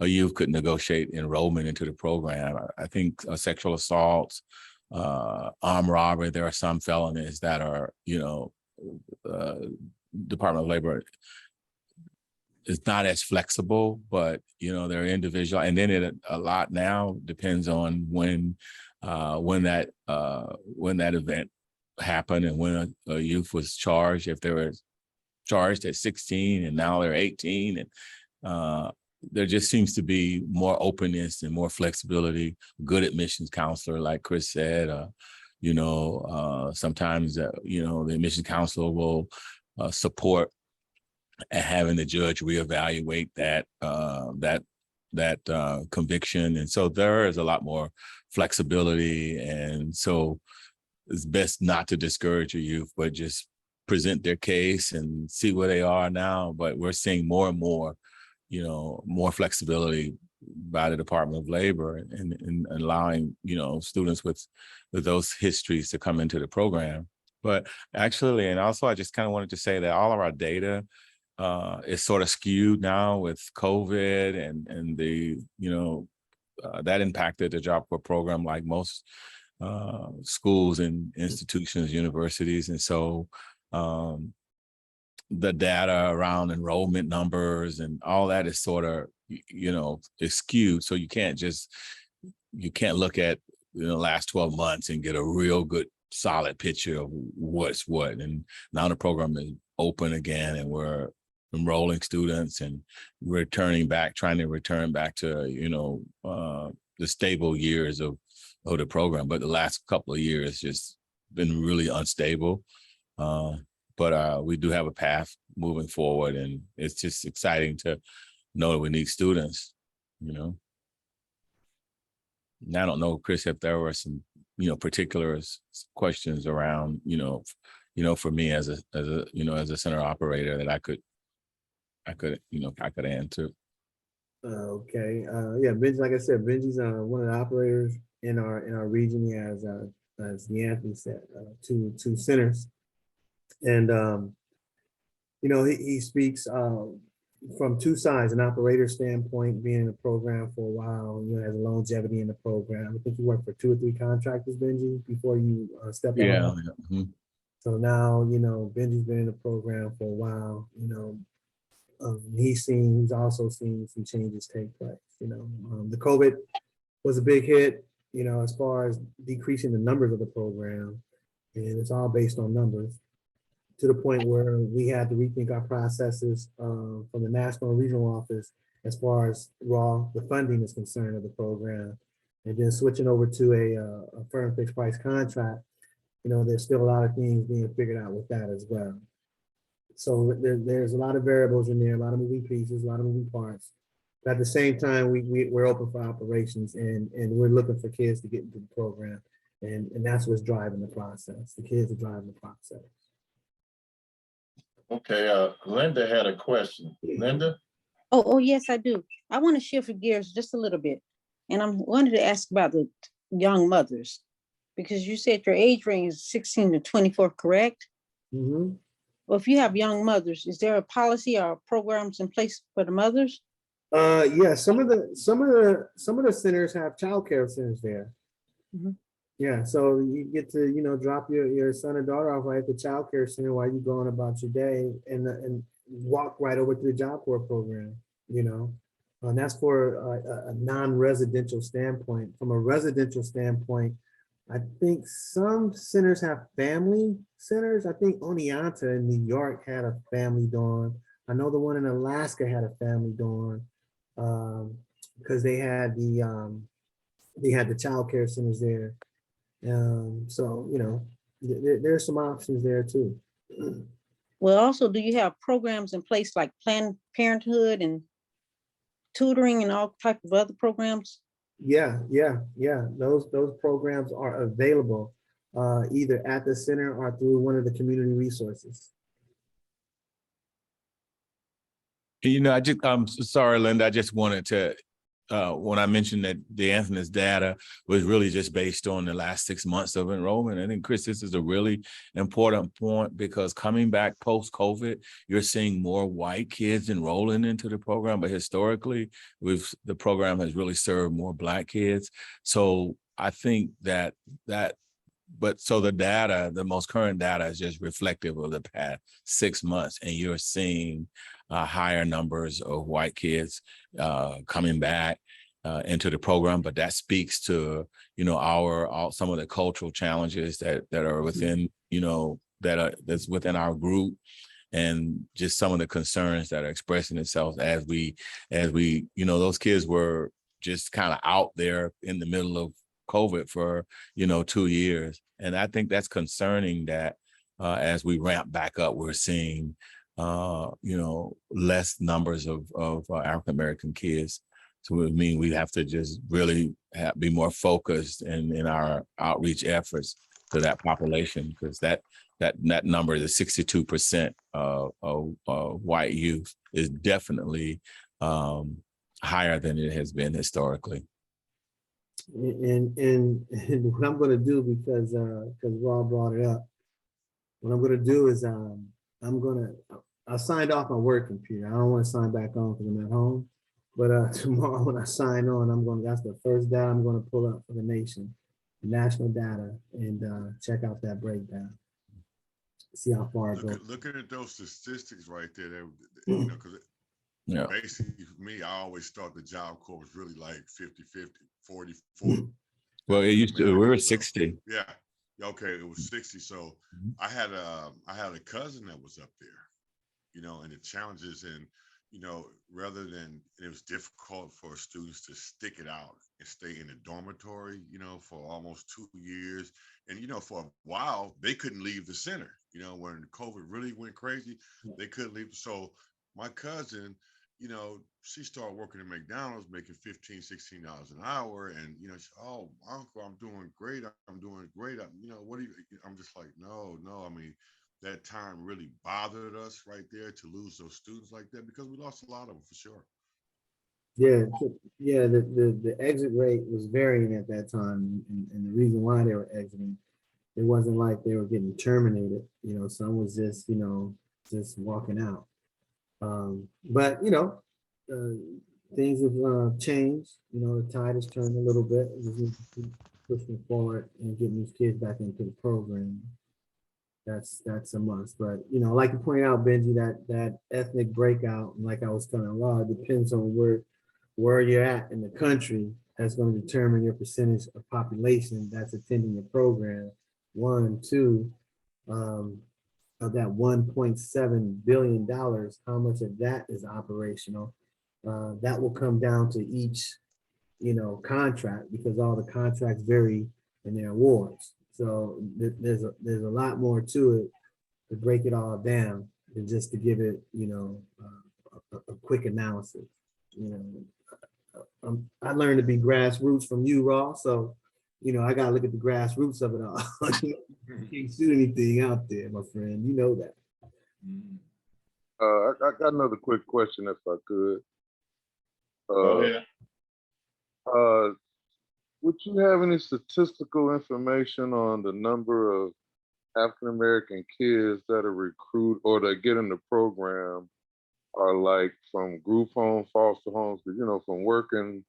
youth could negotiate enrollment into the program. I think sexual assaults, armed robbery, there are some felonies that are, Department of Labor is not as flexible, but they're individual. And then a lot now depends on when that event happened and when a youth was charged. If they were charged at 16 and now they're 18, and there just seems to be more openness and more flexibility. Good admissions counselor, like Chris said, sometimes the admissions counselor will support having the judge reevaluate that conviction, and so there is a lot more flexibility. And so it's best not to discourage a youth, but just present their case and see where they are now. But we're seeing more and more, more flexibility by the Department of Labor and allowing, students with those histories to come into the program. But actually, and also I just kind of wanted to say that all of our data is sort of skewed now with COVID and the, that impacted the Job Corps program like most schools and institutions, universities. And so the data around enrollment numbers and all that is sort of, is skewed. So you can't look at the last 12 months and get a real good solid picture of what's what. And now the program is open again and we're enrolling students and trying to return back to, the stable years of the program. But the last couple of years just been really unstable. But we do have a path moving forward, and it's just exciting to know that we need students, And I don't know, Chris, if there were some, particular questions around, for me as a center operator that I could answer. Okay. Yeah, Benji, like I said, Benji's one of the operators in our region. He has, as Anthony said, two centers. And, he speaks from two sides, an operator standpoint, being in the program for a while, has longevity in the program. I think you worked for 2 or 3 contractors, Benji, before you stepped out. Yeah. Mm-hmm. So now, Benji's been in the program for a while, he's also seen some changes take place. The COVID was a big hit, as far as decreasing the numbers of the program, and it's all based on numbers, to the point where we had to rethink our processes from the national and regional office as far as the funding is concerned of the program, and then switching over to a firm fixed price contract. There's still a lot of things being figured out with that as well. So there's a lot of variables in there, a lot of moving pieces, a lot of moving parts. But at the same time, we're open for operations, and we're looking for kids to get into the program. And that's what's driving the process. The kids are driving the process. Okay, Linda had a question. Linda? Oh, yes, I do. I want to shift gears just a little bit. And I wanted to ask about the young mothers, because you said your age range is 16 to 24, correct? Mm-hmm. Well, if you have young mothers, is there a policy or programs in place for the mothers? Yeah, some of the centers have childcare centers there. Mm-hmm. Yeah, so you get to drop your son or daughter off right at the childcare center while you're going about your day, and walk right over to the Job Corps program. And that's for a non-residential standpoint. From a residential standpoint, I think some centers have family centers. I think Oneonta in New York had a family dorm. I know the one in Alaska had a family dorm. because they had the child care centers there. So, you know, there's some options there too. Well, also, do you have programs in place like Planned Parenthood and tutoring and all type of other programs? Yeah. Those programs are available either at the center or through one of the community resources. You know, I'm sorry, Linda. I just wanted to, when I mentioned that the Anthony's data was really just based on the last 6 months of enrollment. I think, Chris, this is a really important point because coming back post-COVID, you're seeing more white kids enrolling into the program, but historically, the program has really served more Black kids. So I think so the data, the most current data is just reflective of the past 6 months, and you're seeing higher numbers of white kids coming back into the program. But that speaks to, you know, some of the cultural challenges that are within, you know, that's within our group, and just some of the concerns that are expressing themselves as we, you know, those kids were just kind of out there in the middle of COVID for, you know, 2 years. And I think that's concerning that as we ramp back up, we're seeing, you know, less numbers of African-American kids. So it means we have to just really be more focused in our outreach efforts to that population, because that number, the 62% of white youth, is definitely higher than it has been historically. And what I'm going to do, because Rob brought it up, what I'm going to do is I signed off my work computer. I don't want to sign back on because I'm at home. But tomorrow when I sign on, that's the first data I'm going to pull up for the nation, national data, and check out that breakdown. See how far it goes. Looking at those statistics right there, you know, because Yeah. basically for me, I always thought the Job Corps was really like 50-50, 40-40. Well, it used to, we were 60. Yeah. Okay, it was 60. So I had a cousin that was up there, you know, and the challenges, and you know, rather than, it was difficult for students to stick it out and stay in the dormitory, you know, for almost 2 years. And, you know, for a while, they couldn't leave the center, you know, when COVID really went crazy, they couldn't leave. So my cousin, you know, she started working at McDonald's, making $15, $16 an hour. And, you know, she, oh, uncle, I'm doing great. I'm doing great. You know, what do you, I'm just like, no, I mean, that time really bothered us right there to lose those students like that, because we lost a lot of them for sure. Yeah, the exit rate was varying at that time, and the reason why they were exiting, it wasn't like they were getting terminated. You know, some was just, you know, just walking out. But you know, things have changed. You know, the tide has turned a little bit. We just need to keep pushing forward and getting these kids back into the program. That's a must. But you know, like you pointed out, Benji, that ethnic breakout, like I was telling Rod, depends on where you're at in the country. That's going to determine your percentage of population that's attending the program. 1, 2, of that $1.7 billion, how much of that is operational? That will come down to each, you know, contract, because all the contracts vary in their awards. So there's a lot more to it to break it all down than just to give it, you know, a quick analysis. You know, I learned to be grassroots from you, Ross. So, you know, I got to look at the grassroots of it all. You can't shoot anything out there, my friend. You know that. I got another quick question, if I could. Go ahead. Would you have any statistical information on the number of African-American kids that are recruited or that get in the program are like from group home, foster homes? Because, you know, from working,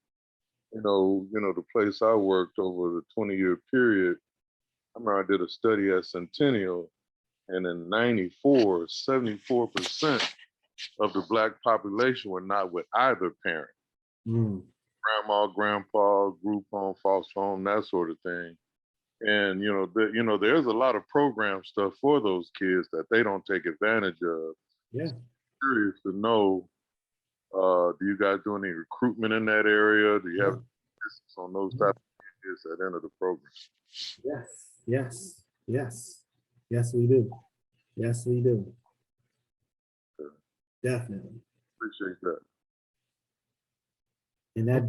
you know, the place I worked over the 20-year period, I remember I did a study at Centennial, and in 94, 74% of the Black population were not with either parent. Grandma, grandpa, group home, foster home, that sort of thing. And you know, there's a lot of program stuff for those kids that they don't take advantage of. Yeah. Curious to know Do you guys do any recruitment in that area? Do you have statistics on those type of kids that enter the program? Yes, we do. Yes, we do. Definitely. Appreciate that. And that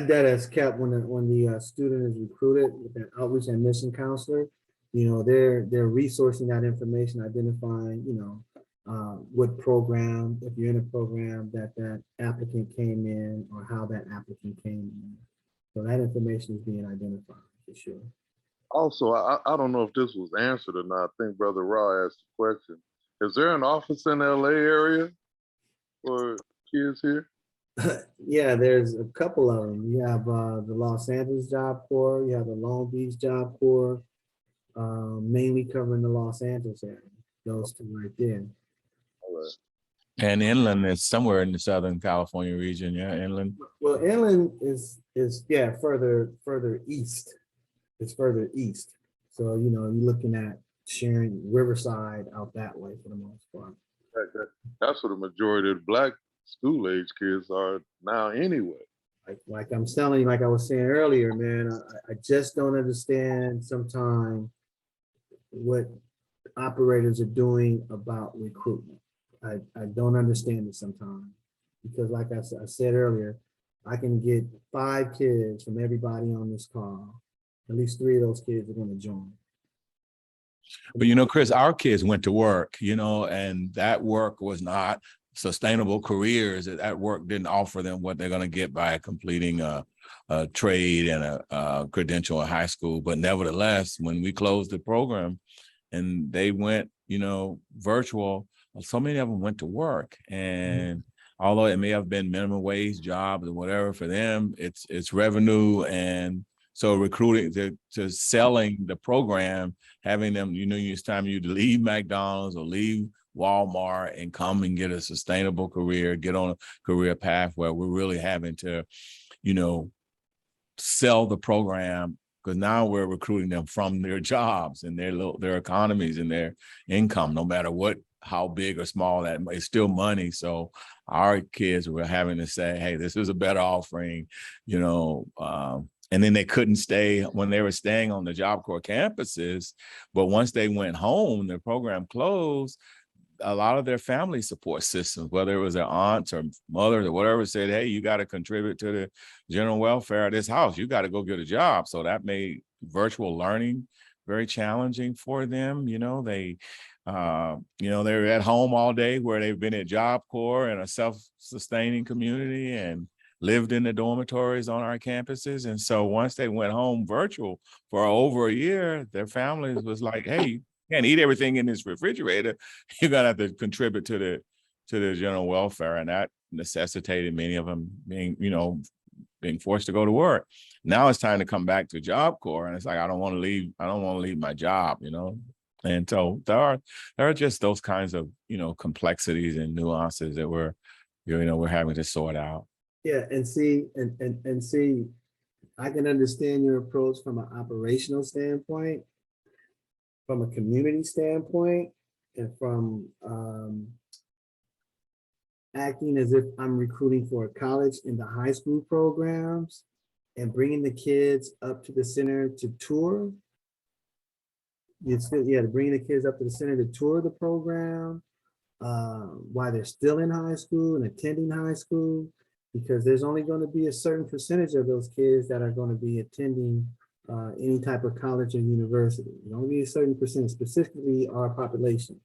data is kept when the student is recruited with that outreach and mission counselor. You know, they're resourcing that information, identifying, you know, what program, if you're in a program that applicant came in, or how that applicant came in. So that information is being identified for sure. Also, I don't know if this was answered or not. I think Brother Ra asked the question. Is there an office in the LA area for kids here? Yeah, there's a couple of them. You have the Los Angeles Job Corps, you have the Long Beach Job Corps, mainly covering the Los Angeles area. Those two right there. All right. And inland is somewhere in the Southern California region. Yeah, inland. Well, inland is yeah, further east. It's further east. So, you know, you're looking at sharing Riverside out that way for the most part. That's where the majority of the Black school age kids are now anyway. Like I'm telling you, like I was saying earlier, man, I just don't understand sometimes what operators are doing about recruitment. I don't understand it sometimes, because like I said earlier, I can get 5 kids from everybody on this call. At least 3 of those kids are going to join. But, you know, Chris, our kids went to work, you know, and that work was not sustainable careers. That work didn't offer them what they're going to get by completing a trade and a credential in high school. But nevertheless, when we closed the program and they went, you know, virtual, so many of them went to work. And although it may have been minimum wage jobs or whatever, for them, it's revenue. And so recruiting to selling the program, having them, you know, it's time you to leave McDonald's or leave Walmart and come and get a sustainable career, get on a career path where we're really having to, you know, sell the program, because now we're recruiting them from their jobs and their economies and their income, no matter how big or small that is, still money. So our kids were having to say, hey, this is a better offering, you know, and then they couldn't stay when they were staying on the Job Corps campuses. But once they went home, the program closed. A lot of their family support systems, whether it was their aunts or mothers or whatever, said, hey, you got to contribute to the general welfare of this house. You got to go get a job. So that made virtual learning very challenging for them. You know, they were at home all day, where they've been at Job Corps and a self-sustaining community and lived in the dormitories on our campuses. And so once they went home virtual for over a year, their families was like, hey, you can't eat everything in this refrigerator. You're gonna have to contribute to the general welfare. And that necessitated many of them being forced to go to work. Now it's time to come back to Job Corps. And it's like, I don't want to leave my job, you know? And so there are just those kinds of, you know, complexities and nuances that we're having to sort out. Yeah, and see, I can understand your approach from an operational standpoint, from a community standpoint, and from acting as if I'm recruiting for a college in the high school programs and bringing the kids up to the center to tour. To bring the kids up to the center to tour the program while they're still in high school and attending high school, because there's only going to be a certain percentage of those kids that are going to be attending any type of college or university. There's only a certain percentage, specifically our population.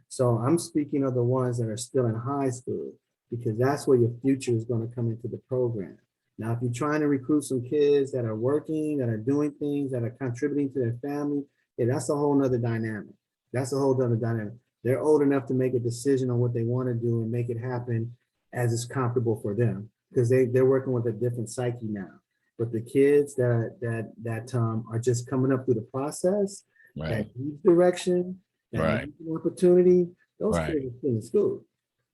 So I'm speaking of the ones that are still in high school, because that's where your future is going to come into the program. Now, if you're trying to recruit some kids that are working, that are doing things, that are contributing to their family, yeah, that's a whole nother dynamic. That's a whole other dynamic. They're old enough to make a decision on what they want to do and make it happen as is comfortable for them, because they're working with a different psyche now. But the kids that are just coming up through the process, Right. that need direction, that Right. need opportunity, those Right. kids are still in school.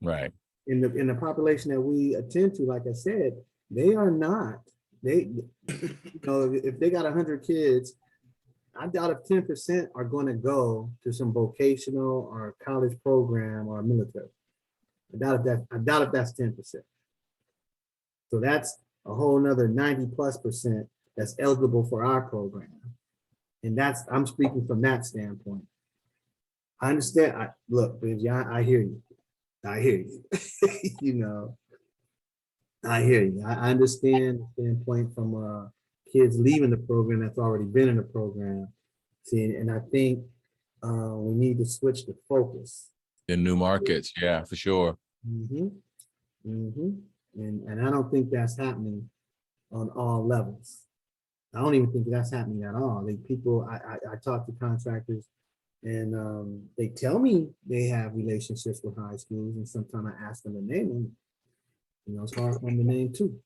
Right. In the population that we attend to, like I said, they are not. If they got 100 kids, I doubt if 10% are going to go to some vocational or college program or military. I doubt if that's 10%. So that's a whole nother 90+% that's eligible for our program. And that's, I'm speaking from that standpoint. I understand. Look, baby, I hear you. I hear you. You know, I hear you. I understand the standpoint from kids leaving the program that's already been in the program. See, and I think we need to switch the focus. In new markets, yeah, for sure. Mm-hmm. Mm-hmm. And I don't think that's happening on all levels. I don't even think that's happening at all. Like people, I talk to contractors and they tell me they have relationships with high schools, and sometimes I ask them to name them. You know, it's hard for them to name too.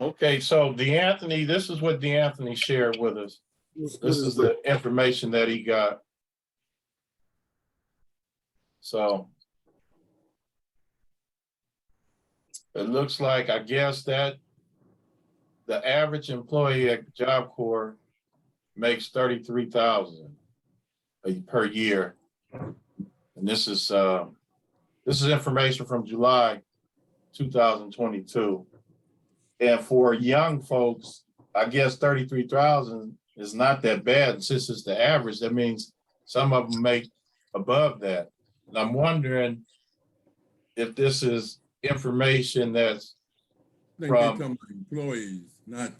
Okay, so DeAnthony, this is what DeAnthony shared with us. This is the information that he got. So it looks like, I guess, that the average employee at Job Corps makes $33,000 per year. And this is information from July 2022. And for young folks, I guess 33,000 is not that bad. And since it's the average, that means some of them make above that. And I'm wondering if this is information that's They from become employees, not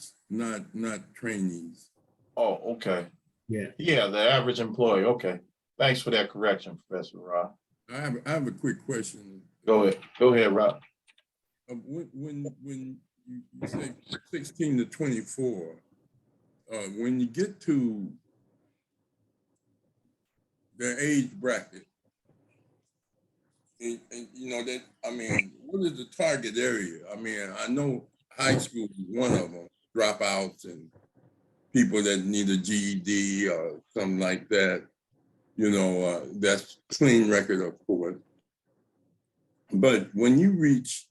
trainees. Oh, okay. Yeah. Yeah, the average employee. Okay. Thanks for that correction, Professor Rob. I have a quick question. Go ahead. Go ahead, Rob. When you say 16 to 24, when you get to their age bracket, and you know that, I mean, what is the target area? I mean, I know high school is one of them, dropouts and people that need a GED or something like that. You know, that's clean record, of course. But when you reach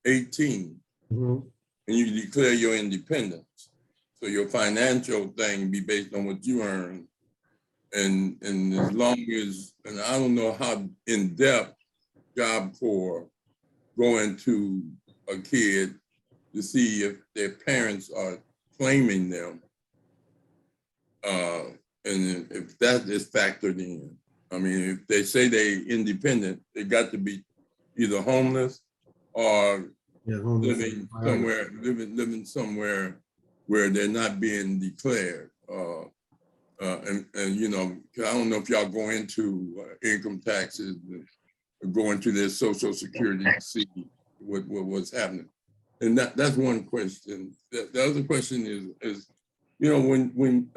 18 Mm-hmm. and you declare your independence, so your financial thing be based on what you earn, and as long as, and I don't know how in depth Job Corps go into a kid to see if their parents are claiming them, and if that is factored in. I mean, if they say they independent, they got to be either homeless or living somewhere where they're not being declared. And you know, I don't know if y'all go into income taxes, go into their Social Security to see what's happening. And that's one question. The other question is, you know, when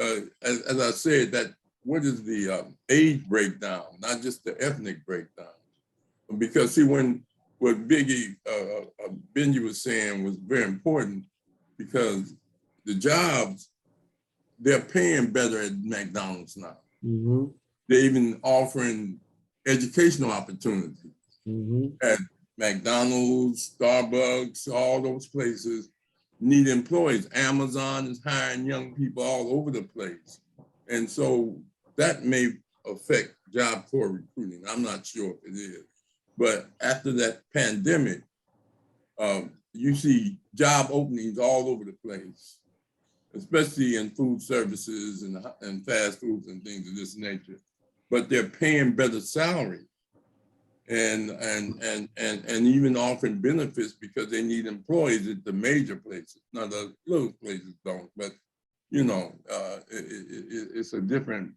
as I said, that what is the age breakdown, not just the ethnic breakdown? Because see, what Biggie Benji was saying was very important, because the jobs, they're paying better at McDonald's now. Mm-hmm. They're even offering educational opportunities at McDonald's, Starbucks, all those places need employees. Amazon is hiring young people all over the place. And so that may affect Job Corps recruiting. I'm not sure if it is. But after that pandemic, you see job openings all over the place, especially in food services and fast foods and things of this nature. But they're paying better salary and even offering benefits because they need employees at the major places. Now the little places don't, but you know, it's a different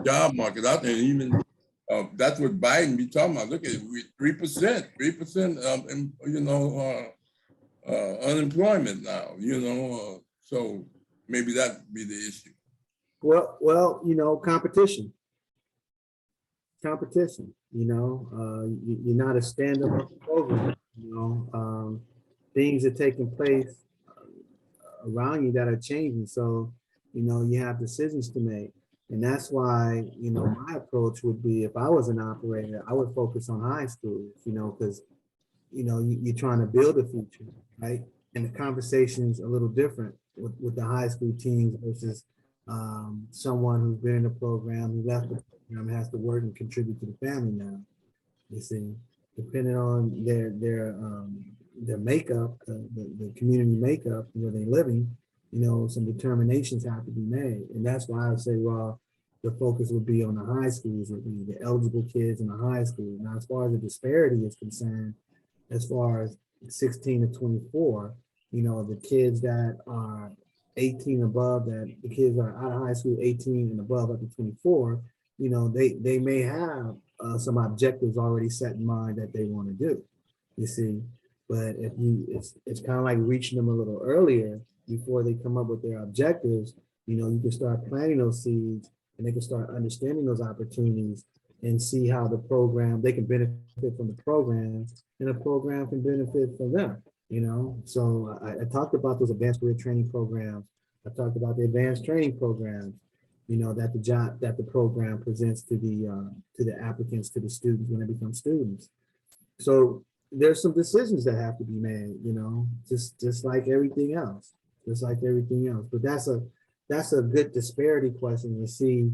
job market out there. And even that's what Biden be talking about. Look at it, 3%, you know, unemployment now. You know, so maybe that be the issue. Well, you know, competition. You know, you're not a stand-up program. You know, things are taking place around you that are changing. So, you know, you have decisions to make. And that's why, you know, my approach would be, if I was an operator, I would focus on high schools, you know, because, you know, you're trying to build a future, right? And the conversation's a little different with the high school teams versus someone who's been in the program, who left the program, has to work and contribute to the family now, you see. depending on their makeup, the community makeup where they're living, some determinations have to be made. And that's why I would say, well, the focus would be on the high schools, would be the eligible kids in the high school. Now, as far as the disparity is concerned, as far as 16 to 24, the kids that are 18 above, that the kids are out of high school, 18 and above up to 24, they may have some objectives already set in mind that they want to do, you see. But if it's kind of like reaching them a little earlier before they come up with their objectives, you can start planting those seeds and they can start understanding those opportunities and see how they can benefit from the program and the program can benefit from them, So I talked about those advanced career training programs. I talked about the advanced training programs, that the program presents to the applicants, to the students when they become students. So there's some decisions that have to be made, just like everything else, But that's a good disparity question to see,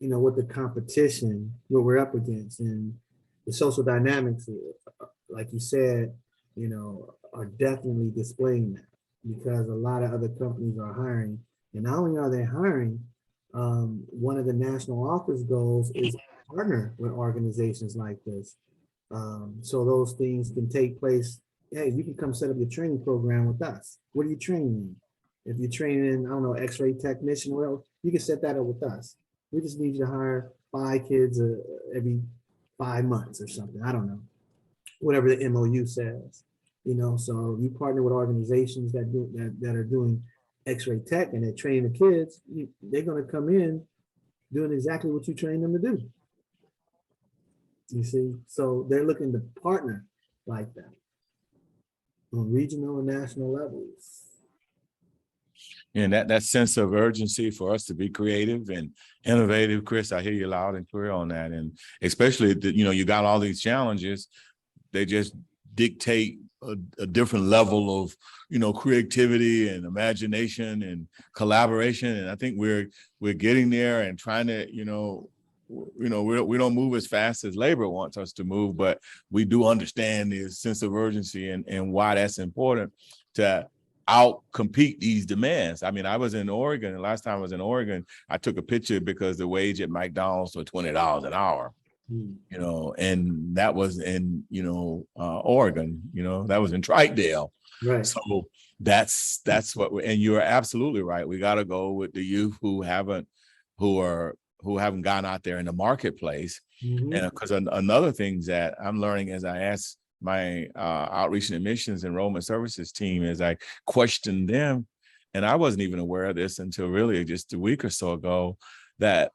what the competition, what we're up against, and the social dynamics, like you said, are definitely displaying that because a lot of other companies are hiring, and not only are they hiring, one of the national office goals is to partner with organizations like this. So those things can take place. Hey, you can come set up your training program with us. What are you training in? If you're training, I don't know, X-ray technician, well, you can set that up with us. We just need you to hire 5 kids every 5 months or something. I don't know, whatever the MOU says. So you partner with organizations that are doing X-ray tech and they're training the kids. They're going to come in doing exactly what you train them to do. You see, so they're looking to partner like that on regional and national levels. And that sense of urgency for us to be creative and innovative, Chris, I hear you loud and clear on that. And especially that, you got all these challenges, they just dictate a different level of, creativity and imagination and collaboration. And I think we're getting there and trying to, we don't move as fast as labor wants us to move, but we do understand the sense of urgency and why that's important to out-compete these demands. I mean, I was in Oregon, and last time I was in Oregon, I took a picture because the wage at McDonald's was $20 an hour. And that was in, Oregon, that was in Tritedale. Right. So that's what and you're absolutely right. We got to go with the youth who haven't gone out there in the marketplace. Mm-hmm. And because another thing that I'm learning as I ask my outreach and admissions enrollment services team is I questioned them, and I wasn't even aware of this until really just a week or so ago, that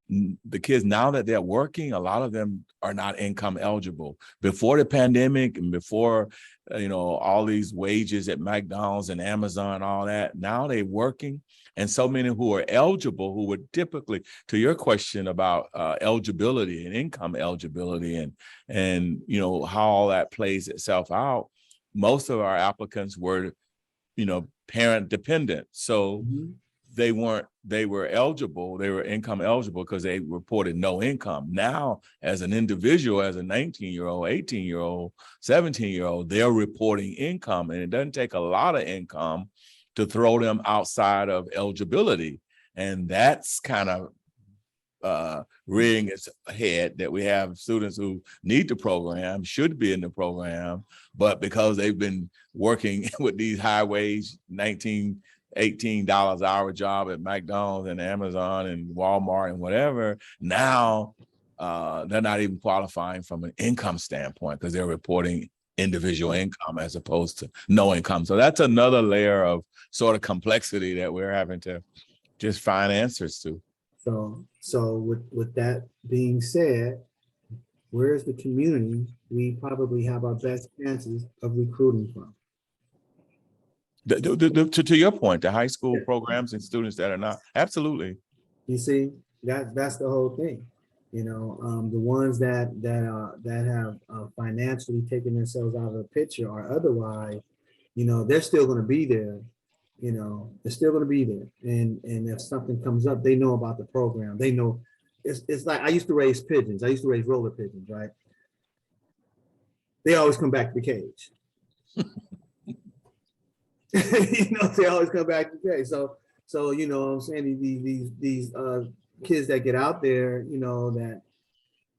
the kids, now that they're working, a lot of them are not income eligible. Before the pandemic and before, all these wages at McDonald's and Amazon, all that, now they're working. And so many who are eligible, who would typically, to your question about eligibility and income eligibility and how all that plays itself out, most of our applicants were, parent dependent. So they were eligible, they were income eligible because they reported no income. Now, as an individual, as a 19-year-old, 18-year-old, 17-year-old, they're reporting income, and it doesn't take a lot of income to throw them outside of eligibility. And that's kind of rearing its head, that we have students who need the program, should be in the program, but because they've been working with these high wage $18 an hour job at McDonald's and Amazon and Walmart and whatever, now they're not even qualifying from an income standpoint because they're reporting individual income as opposed to no income. So that's another layer of sort of complexity that we're having to just find answers to. So with that being said, where's the community we probably have our best chances of recruiting from? To your point, the high school programs and students that are not, absolutely. You see, that's the whole thing. The ones that have financially taken themselves out of the picture or otherwise, they're still going to be there. They're still going to be there. And if something comes up, they know about the program. They know it's like I used to raise pigeons. I used to raise roller pigeons, right? they always come back to the cage. They always come back to the cage. So you know what I'm saying, these kids that get out there, that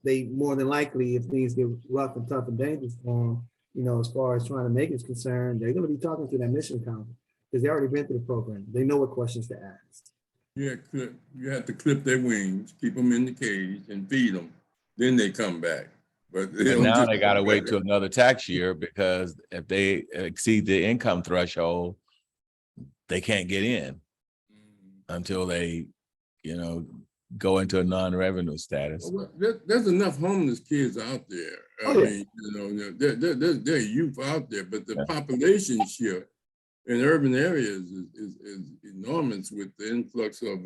they more than likely, if things get rough and tough and dangerous for them, as far as trying to make it concerned, they're going to be talking to that mission conference because they already been through the program. They know what questions to ask. Yeah, you have to clip their wings, keep them in the cage and feed them. Then they come back. But now they got to wait till another tax year because if they exceed the income threshold, they can't get in until they, go into a non-revenue status. Well, there's enough homeless kids out there. I mean, there are youth out there, but the population shift in urban areas is enormous with the influx of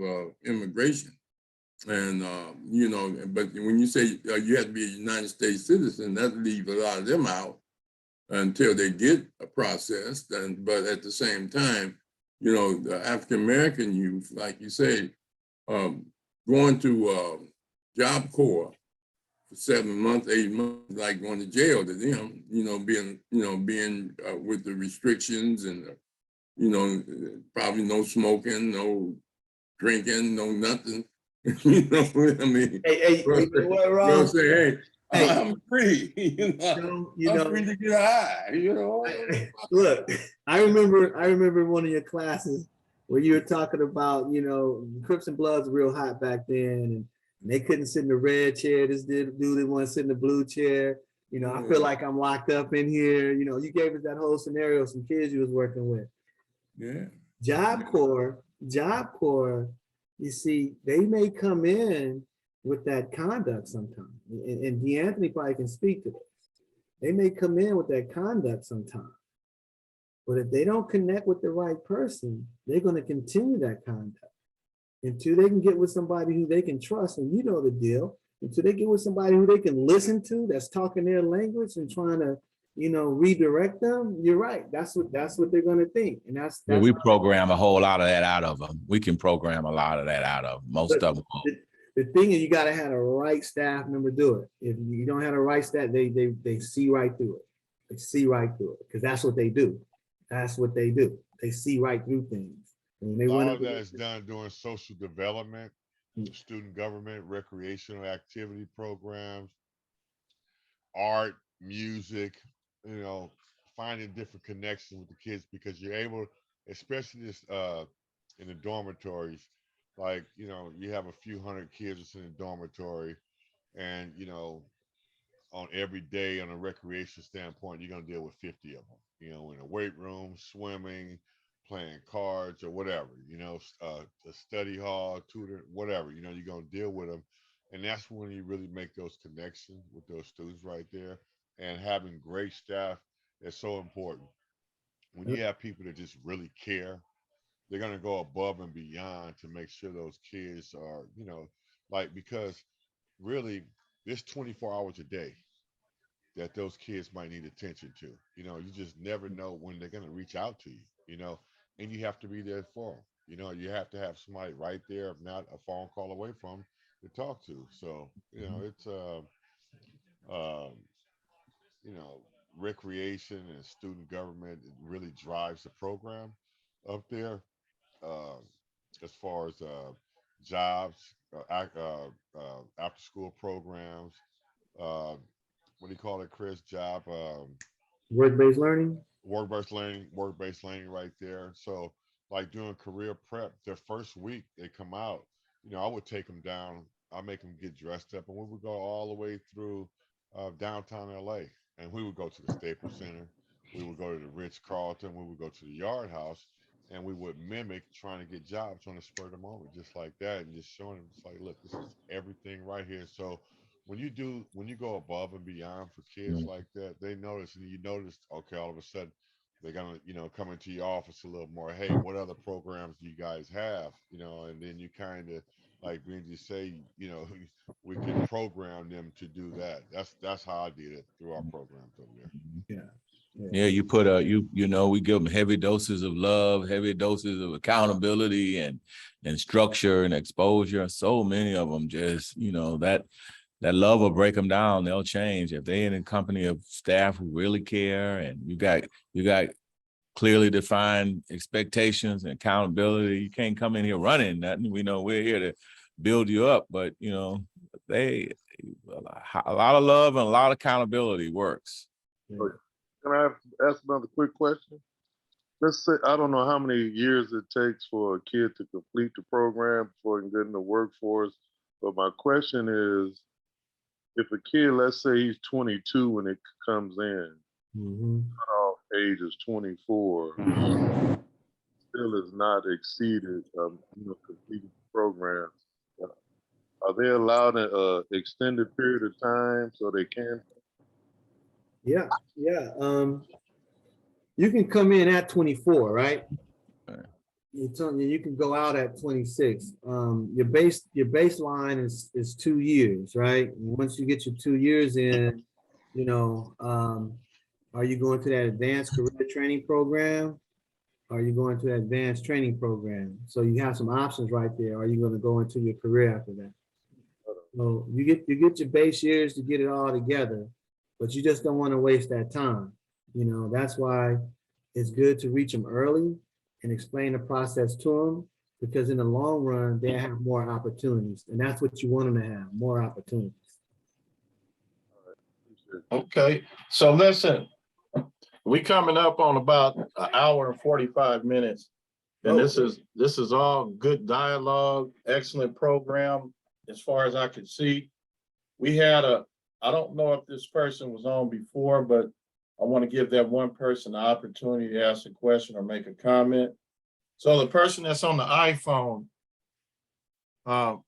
immigration. And, but when you say you have to be a United States citizen, that leaves a lot of them out until they get processed. But at the same time, the African-American youth, like you say, going to Job Corps for 7 months, 8 months, like going to jail to them, being with the restrictions and, probably no smoking, no drinking, no nothing. What I mean? Hey, Rob, say, hey, I'm free. I'm free to get high. Look, I remember one of your classes where you were talking about, Crips and Bloods were real hot back then, and they couldn't sit in the red chair. This dude didn't want to sit in the blue chair. I feel like I'm locked up in here. You gave us that whole scenario, some kids you was working with. Yeah. Job Corps, you see, they may come in with that conduct sometimes. And DeAnthony probably can speak to this. They may come in with that conduct sometimes. But if they don't connect with the right person, they're going to continue that conduct until they can get with somebody who they can trust. And you know the deal. Until they get with somebody who they can listen to, that's talking their language and trying to, redirect them. You're right. That's what they're going to think. And that's we program a whole lot of that out of them. We can program a lot of that out of most of them. The thing is, you got to have a right staff member do it. If you don't have a right staff, they see right through it. They see right through it because that's what they do. That's what they do. They see right through things. And a lot of that is done during social development, student government, recreational activity programs, art, music, finding different connections with the kids because you're able, especially this in the dormitories, like, you have a few hundred kids in a dormitory and, on every day on a recreation standpoint, you're going to deal with 50 of them, in a weight room, swimming, playing cards or whatever, a study hall, tutor, whatever, you're going to deal with them. And that's when you really make those connections with those students right there. And having great staff is so important. When you have people that just really care, they're going to go above and beyond to make sure those kids are, because really there's 24 hours a day that those kids might need attention to. You just never know when they're going to reach out to you, and you have to be there for them. You have to have somebody right there, if not a phone call away from to talk to. So, it's, recreation and student government really drives the program up there as far as jobs, after school programs, what do you call it, Chris? Job work-based learning. Work-based learning right there. So like doing career prep, their first week they come out, I would take them down, I make them get dressed up, and we would go all the way through downtown LA, and we would go to the Staples Center, we would go to the Ritz-Carlton, we would go to the Yard House, and we would mimic trying to get jobs on the spur of the moment, just like that, and just showing them, it's like, look, this is everything right here. So when you go above and beyond for kids like that, they notice, and you notice, okay, all of a sudden they're gonna, come into your office a little more. Hey, what other programs do you guys have? And then you kind of, like Benji say, we can program them to do that. That's how I did it through our programs over there. Yeah, you put we give them heavy doses of love, heavy doses of accountability and structure and exposure. So many of them just, that love will break them down. They'll change if they're in a company of staff who really care, and you got clearly defined expectations and accountability. You can't come in here running nothing. We know we're here to build you up, but you know, a lot of love and a lot of accountability works. Can I ask another quick question? Let's say, I don't know how many years it takes for a kid to complete the program before he can get in the workforce, but my question is, if a kid, let's say he's 22 when it comes in, cutoff age is 24, still is not exceeded, completing the program. Are they allowed an extended period of time so they can? Yeah. You can come in at 24, right? You can go out at 26. Your baseline is 2 years, right? And once you get your 2 years in, are you going to that advanced career training program? Are you going to that advanced training program? So you have some options right there. Are you going to go into your career after that? So you get your base years to get it all together, but you just don't want to waste that time. That's why it's good to reach them early and explain the process to them, because in the long run, they have more opportunities, and that's what you want them to have, more opportunities. Okay, so listen, we coming up on about an hour and 45 minutes. And this is all good dialogue, excellent program, as far as I could see. We had I don't know if this person was on before, but I want to give that one person the opportunity to ask a question or make a comment. So the person that's on the iPhone, do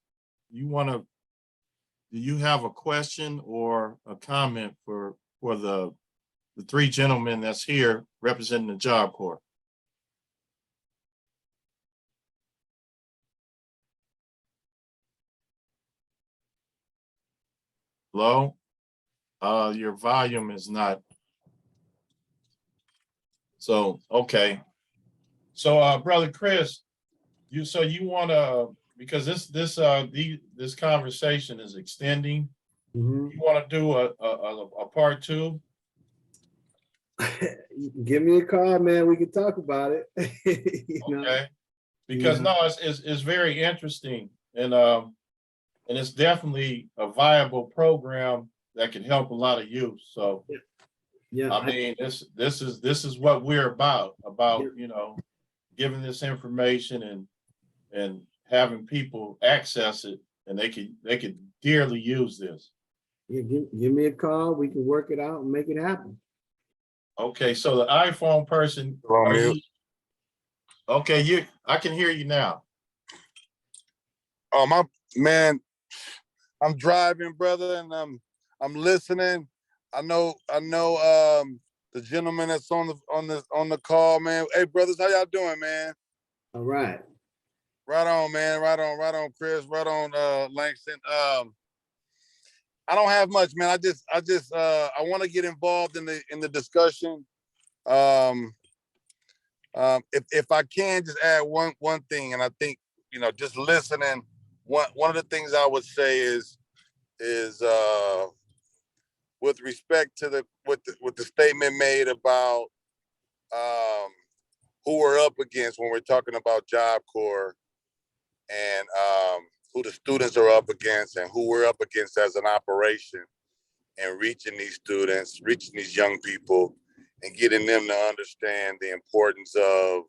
you have a question or a comment for the three gentlemen that's here representing the Job Corps? Hello? Your volume is not. So, okay. So, Brother Chris, you want to, because this conversation is extending, you want to do a part two? Give me a call, man. We can talk about it. Okay. Because no, it's very interesting, and it's definitely a viable program that can help a lot of youth. So yeah, I mean, this is what we're about, giving this information and having people access it, and they could dearly use this. Yeah, give me a call. We can work it out and make it happen. Okay, so the iPhone person, okay, I can hear you now. Oh my man, I'm driving, brother, and I'm listening. I know the gentleman that's on the call, man. Hey brothers, how y'all doing, man? All right. Right on, man. Right on, Chris. Right on, Langston. I don't have much, man. I want to get involved in the discussion. If I can just add one thing, and I think just listening. One of the things I would say is with respect to the statement made about who we're up against when we're talking about Job Corps, and who the students are up against and who we're up against as an operation, and reaching these students, reaching these young people, and getting them to understand the importance of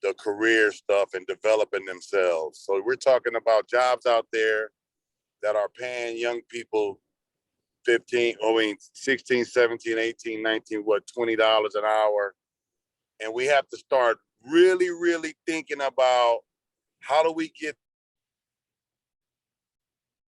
the career stuff and developing themselves. So we're talking about jobs out there that are paying young people 16, 17, 18, 19, $20 an hour. And we have to start really, really thinking about how do we get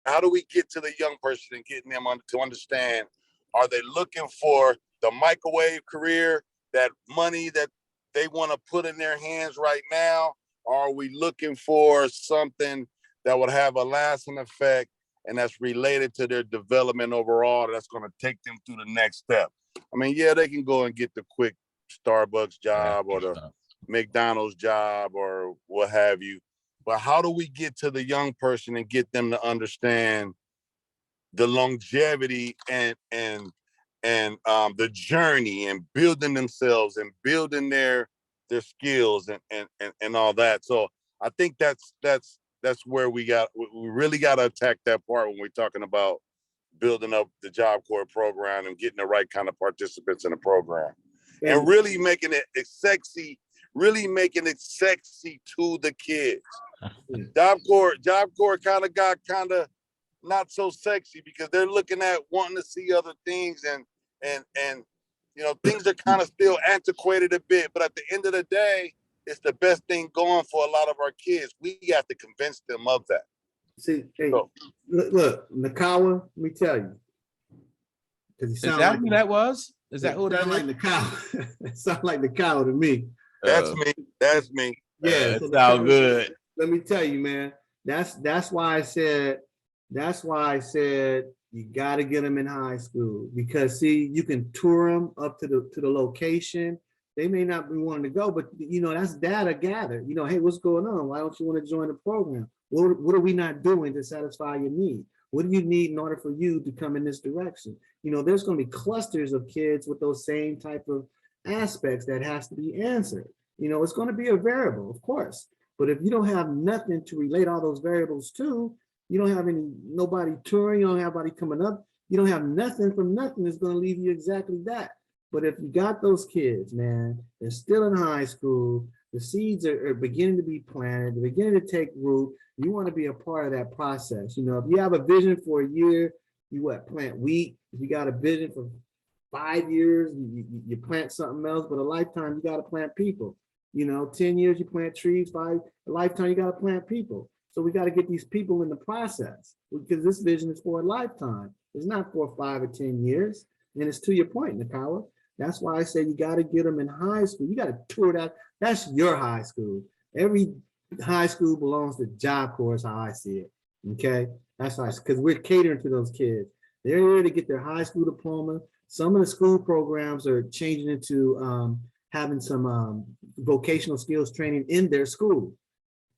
to the young person and getting them to understand, are they looking for the microwave career, that money that they want to put in their hands right now? Or are we looking for something that would have a lasting effect and that's related to their development overall, that's going to take them through the next step? I mean, yeah, they can go and get the quick Starbucks job or the McDonald's job or what have you, but how do we get to the young person and get them to understand the longevity and the journey and building themselves and building their skills and all that. So I think that's where we really got to attack that part when we're talking about building up the Job Corps program and getting the right kind of participants in the program, and really making it sexy to the kids. Job Corps kind of not so sexy because they're looking at wanting to see other things and things are kind of still antiquated a bit, but at the end of the day, it's the best thing going for a lot of our kids. We have to convince them of that. See, hey, look, Nakawa, let me tell you. Is that who that was? Is that who that is? Like Nakawa. It sounds like Nakawa to me. That's me. That's me. Yeah, that sounds good. Let me tell you, man. That's why I said you got to get them in high school, because see, you can tour them up to the location. They may not be wanting to go, but that's data gathered. Hey, what's going on? Why don't you want to join the program? What are we not doing to satisfy your need? What do you need in order for you to come in this direction? There's going to be clusters of kids with those same type of aspects that has to be answered. It's going to be a variable, of course, but if you don't have nothing to relate all those variables to, you don't have nobody touring, you don't have anybody coming up, you don't have nothing from nothing is going to leave you exactly that. But if you got those kids, man, they're still in high school, the seeds are beginning to be planted, they're beginning to take root, you want to be a part of that process. If you have a vision for a year, you plant wheat. If you got a vision for 5 years, you plant something else, but a lifetime, you got to plant people. 10 years, you plant trees, a lifetime, you got to plant people. So we got to get these people in the process, because this vision is for a lifetime. It's not for 5 or 10 years. And it's to your point, Nakawa. That's why I say you got to get them in high school. You got to tour that. That's your high school. Every high school belongs to Job Corps, is how I see it. Okay, that's how, because we're catering to those kids. They're here to get their high school diploma. Some of the school programs are changing into having some vocational skills training in their school.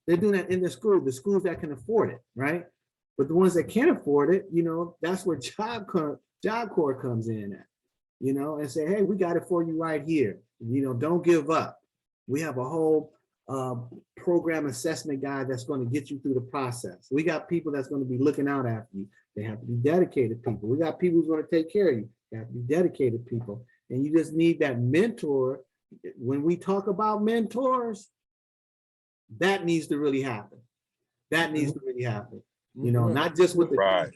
They're doing that in their school, the schools that can afford it, right? But the ones that can't afford it, that's where Job Corps comes in at, and say, hey, we got it for you right here. Don't give up. We have a whole program assessment guide that's going to get you through the process. We got people that's going to be looking out after you. They have to be dedicated people. We got people who's going to take care of you. They have to be dedicated people. And you just need that mentor. When we talk about mentors, that needs to really happen. That needs to really happen. Not just with the right.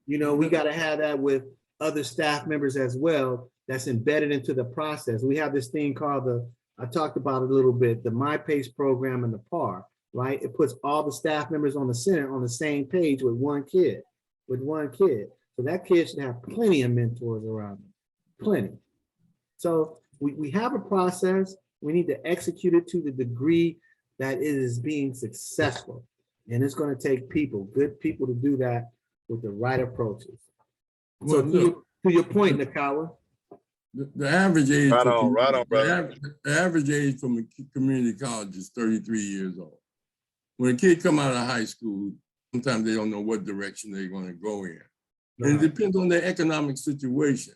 We got to have that with other staff members as well. That's embedded into the process. We have this thing called I talked about it a little bit, the MyPace program and the PAR, right? It puts all the staff members on the center on the same page with one kid. So that kid should have plenty of mentors around them, plenty. So we have a process. We need to execute it to the degree that it is being successful. And it's going to take good people to do that with the right approaches. So to your point, Nakawa. The average age. Right on, brother. The average age from a community college is 33 years old. When a kid come out of high school, sometimes they don't know what direction they're going to go in. And it depends on their economic situation.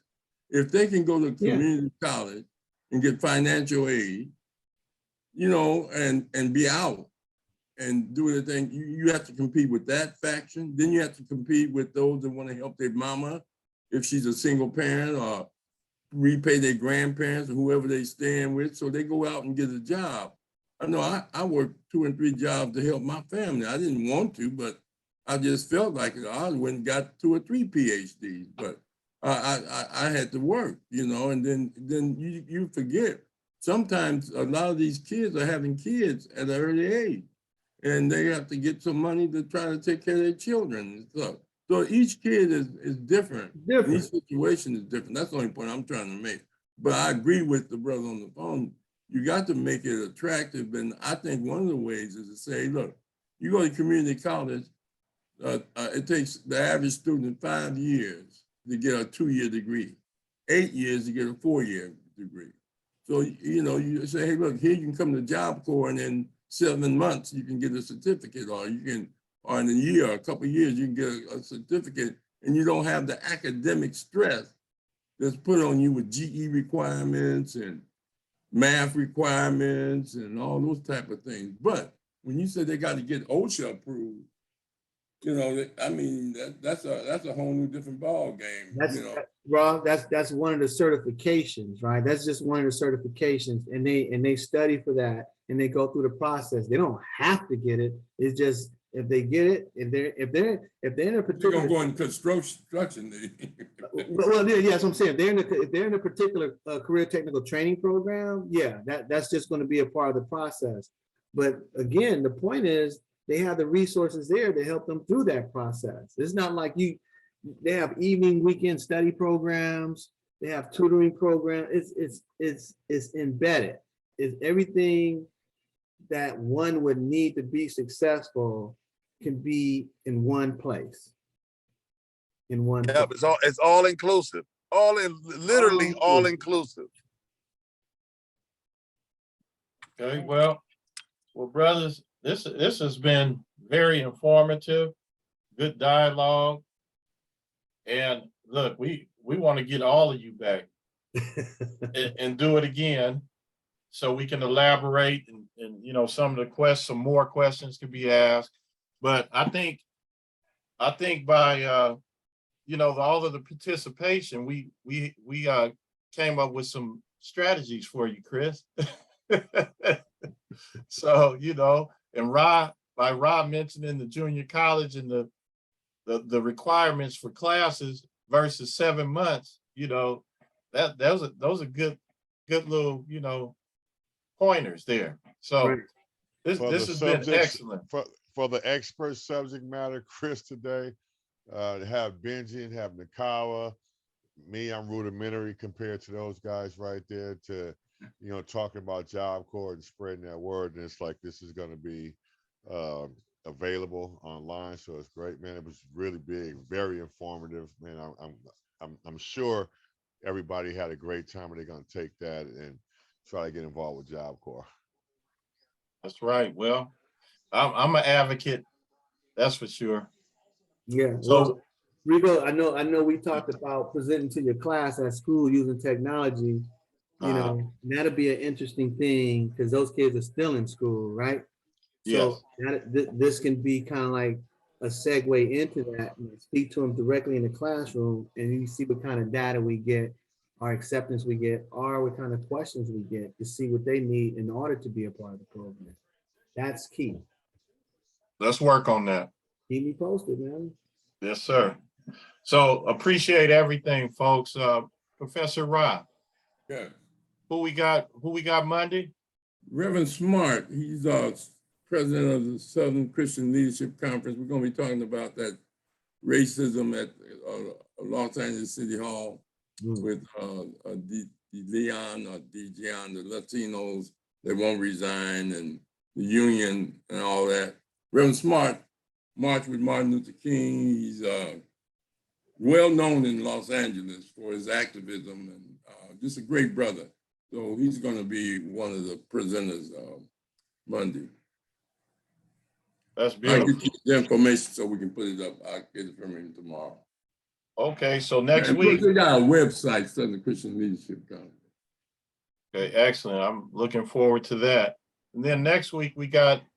If they can go to community college and get financial aid, and be out and do the thing, you have to compete with that faction. Then you have to compete with those that want to help their mama if she's a single parent, or repay their grandparents or whoever they staying with. So they go out and get a job. I know I worked 2 and 3 jobs to help my family. I didn't want to, but I just felt like it. I went and got 2 or 3 PhDs, but I had to work, and then you forget. Sometimes a lot of these kids are having kids at an early age, and they have to get some money to try to take care of their children and stuff. So each kid is different. Each situation is different. That's the only point I'm trying to make. But I agree with the brother on the phone. You got to make it attractive. And I think one of the ways is to say, look, you go to community college, it takes the average student 5 years to get a 2-year degree, 8 years to get a 4-year degree. So, you say, hey, look, here you can come to Job Corps, and in 7 months, you can get a certificate, or you can, or in a year, a couple of years, you can get a certificate, and you don't have the academic stress that's put on you with GE requirements and math requirements and all those type of things. But when you said they got to get OSHA approved, you know, I mean, that's a whole new different ball game. That's, you know, Rob, that's one of the certifications, right? That's just one of the certifications, and they study for that, and they go through the process. They don't have to get it. It's just if they get it, if they're in a particular, they're gonna go into construction. well, yeah, that's what I'm saying. If they're in a particular career technical training program, yeah, that's just going to be a part of the process. But again, the point is they have the resources there to help them through that process. It's not like they have evening, weekend study programs. They have tutoring programs. It's embedded. It's everything that one would need to be successful can be in one place. Yeah, it's all inclusive. Literally all inclusive. Okay, well, brothers, this has been very informative, good dialogue. And look, we want to get all of you back and do it again so we can elaborate and you know, some more questions can be asked. But I think by you know, all of the participation, we came up with some strategies for you, Chris. So, you know, and by Rob mentioning the junior college and the requirements for classes versus 7 months, you know, those are good little, you know, pointers there. So right. this has been excellent. For the expert subject matter, Chris, today, to have Benji and have Nakawa, me, I'm rudimentary compared to those guys right there, to, you know, talking about Job Corps and spreading that word. And it's like, this is going to be available online. So it's great, man. It was really big, very informative, man. I'm sure everybody had a great time, and they're going to take that and try to get involved with Job Corps. That's right. Well, I'm an advocate. That's for sure. Yeah. So, well, Rigo, I know we talked about presenting to your class at school using technology. You know, that'll be an interesting thing because those kids are still in school, right? So yes. This can be kind of like a segue into that, and speak to them directly in the classroom, and you see what kind of data we get, our acceptance we get, or what kind of questions we get to see what they need in order to be a part of the program. That's key. Let's work on that. Keep me posted, man. Yes, sir. So appreciate everything, folks. Professor Rob. Yeah. Who we got Monday? Reverend Smart. He's president of the Southern Christian Leadership Conference. We're going to be talking about that racism at Los Angeles City Hall with Leon or Dijon, the Latinos. They won't resign, and the union and all that. Reverend Smart marched with Martin Luther King. He's well known in Los Angeles for his activism, and just a great brother. So he's going to be one of the presenters Monday. That's beautiful. I'll get you the information so we can put it up. I'll get it from him tomorrow. Okay, so next week. We got a website, Southern Christian Leadership Conference. Okay, excellent. I'm looking forward to that. And then next week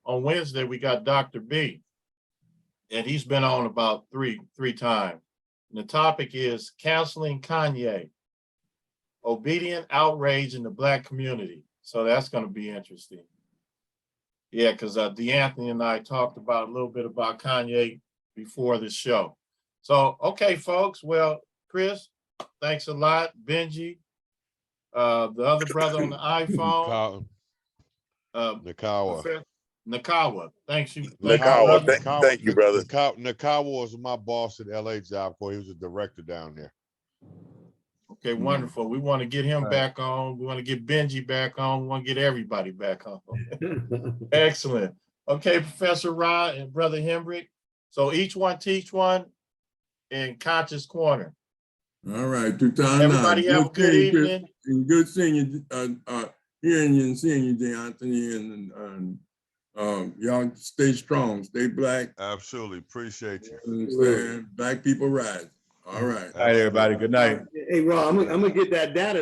on Wednesday, we got Dr. B. And he's been on about three times. And the topic is canceling Kanye, obedient outrage in the Black community. So that's going to be interesting. Yeah, because DeAnthony and I talked about a little bit about Kanye before the show. So, okay, folks. Well, Chris, thanks a lot. Benji, the other brother on the iPhone. Nakawa. Thanks you. Nakawa. Thank you, brother. Nakawa was my boss at LA Job Corps. He was a director down there. Okay, wonderful. We want to get him back on. We want to get Benji back on. We want to get everybody back on. Excellent. Okay, Professor Ra and Brother Hembrick. So each one teach one in Conscious Corner. All right. Everybody have a good evening. And good seeing you, hearing you and seeing you, DeAnthony, and Y'all stay strong, stay black. Absolutely. Appreciate you. Understand? Black people rise. All right. All right, everybody. Good night. Hey, Rob, I'm gonna get that data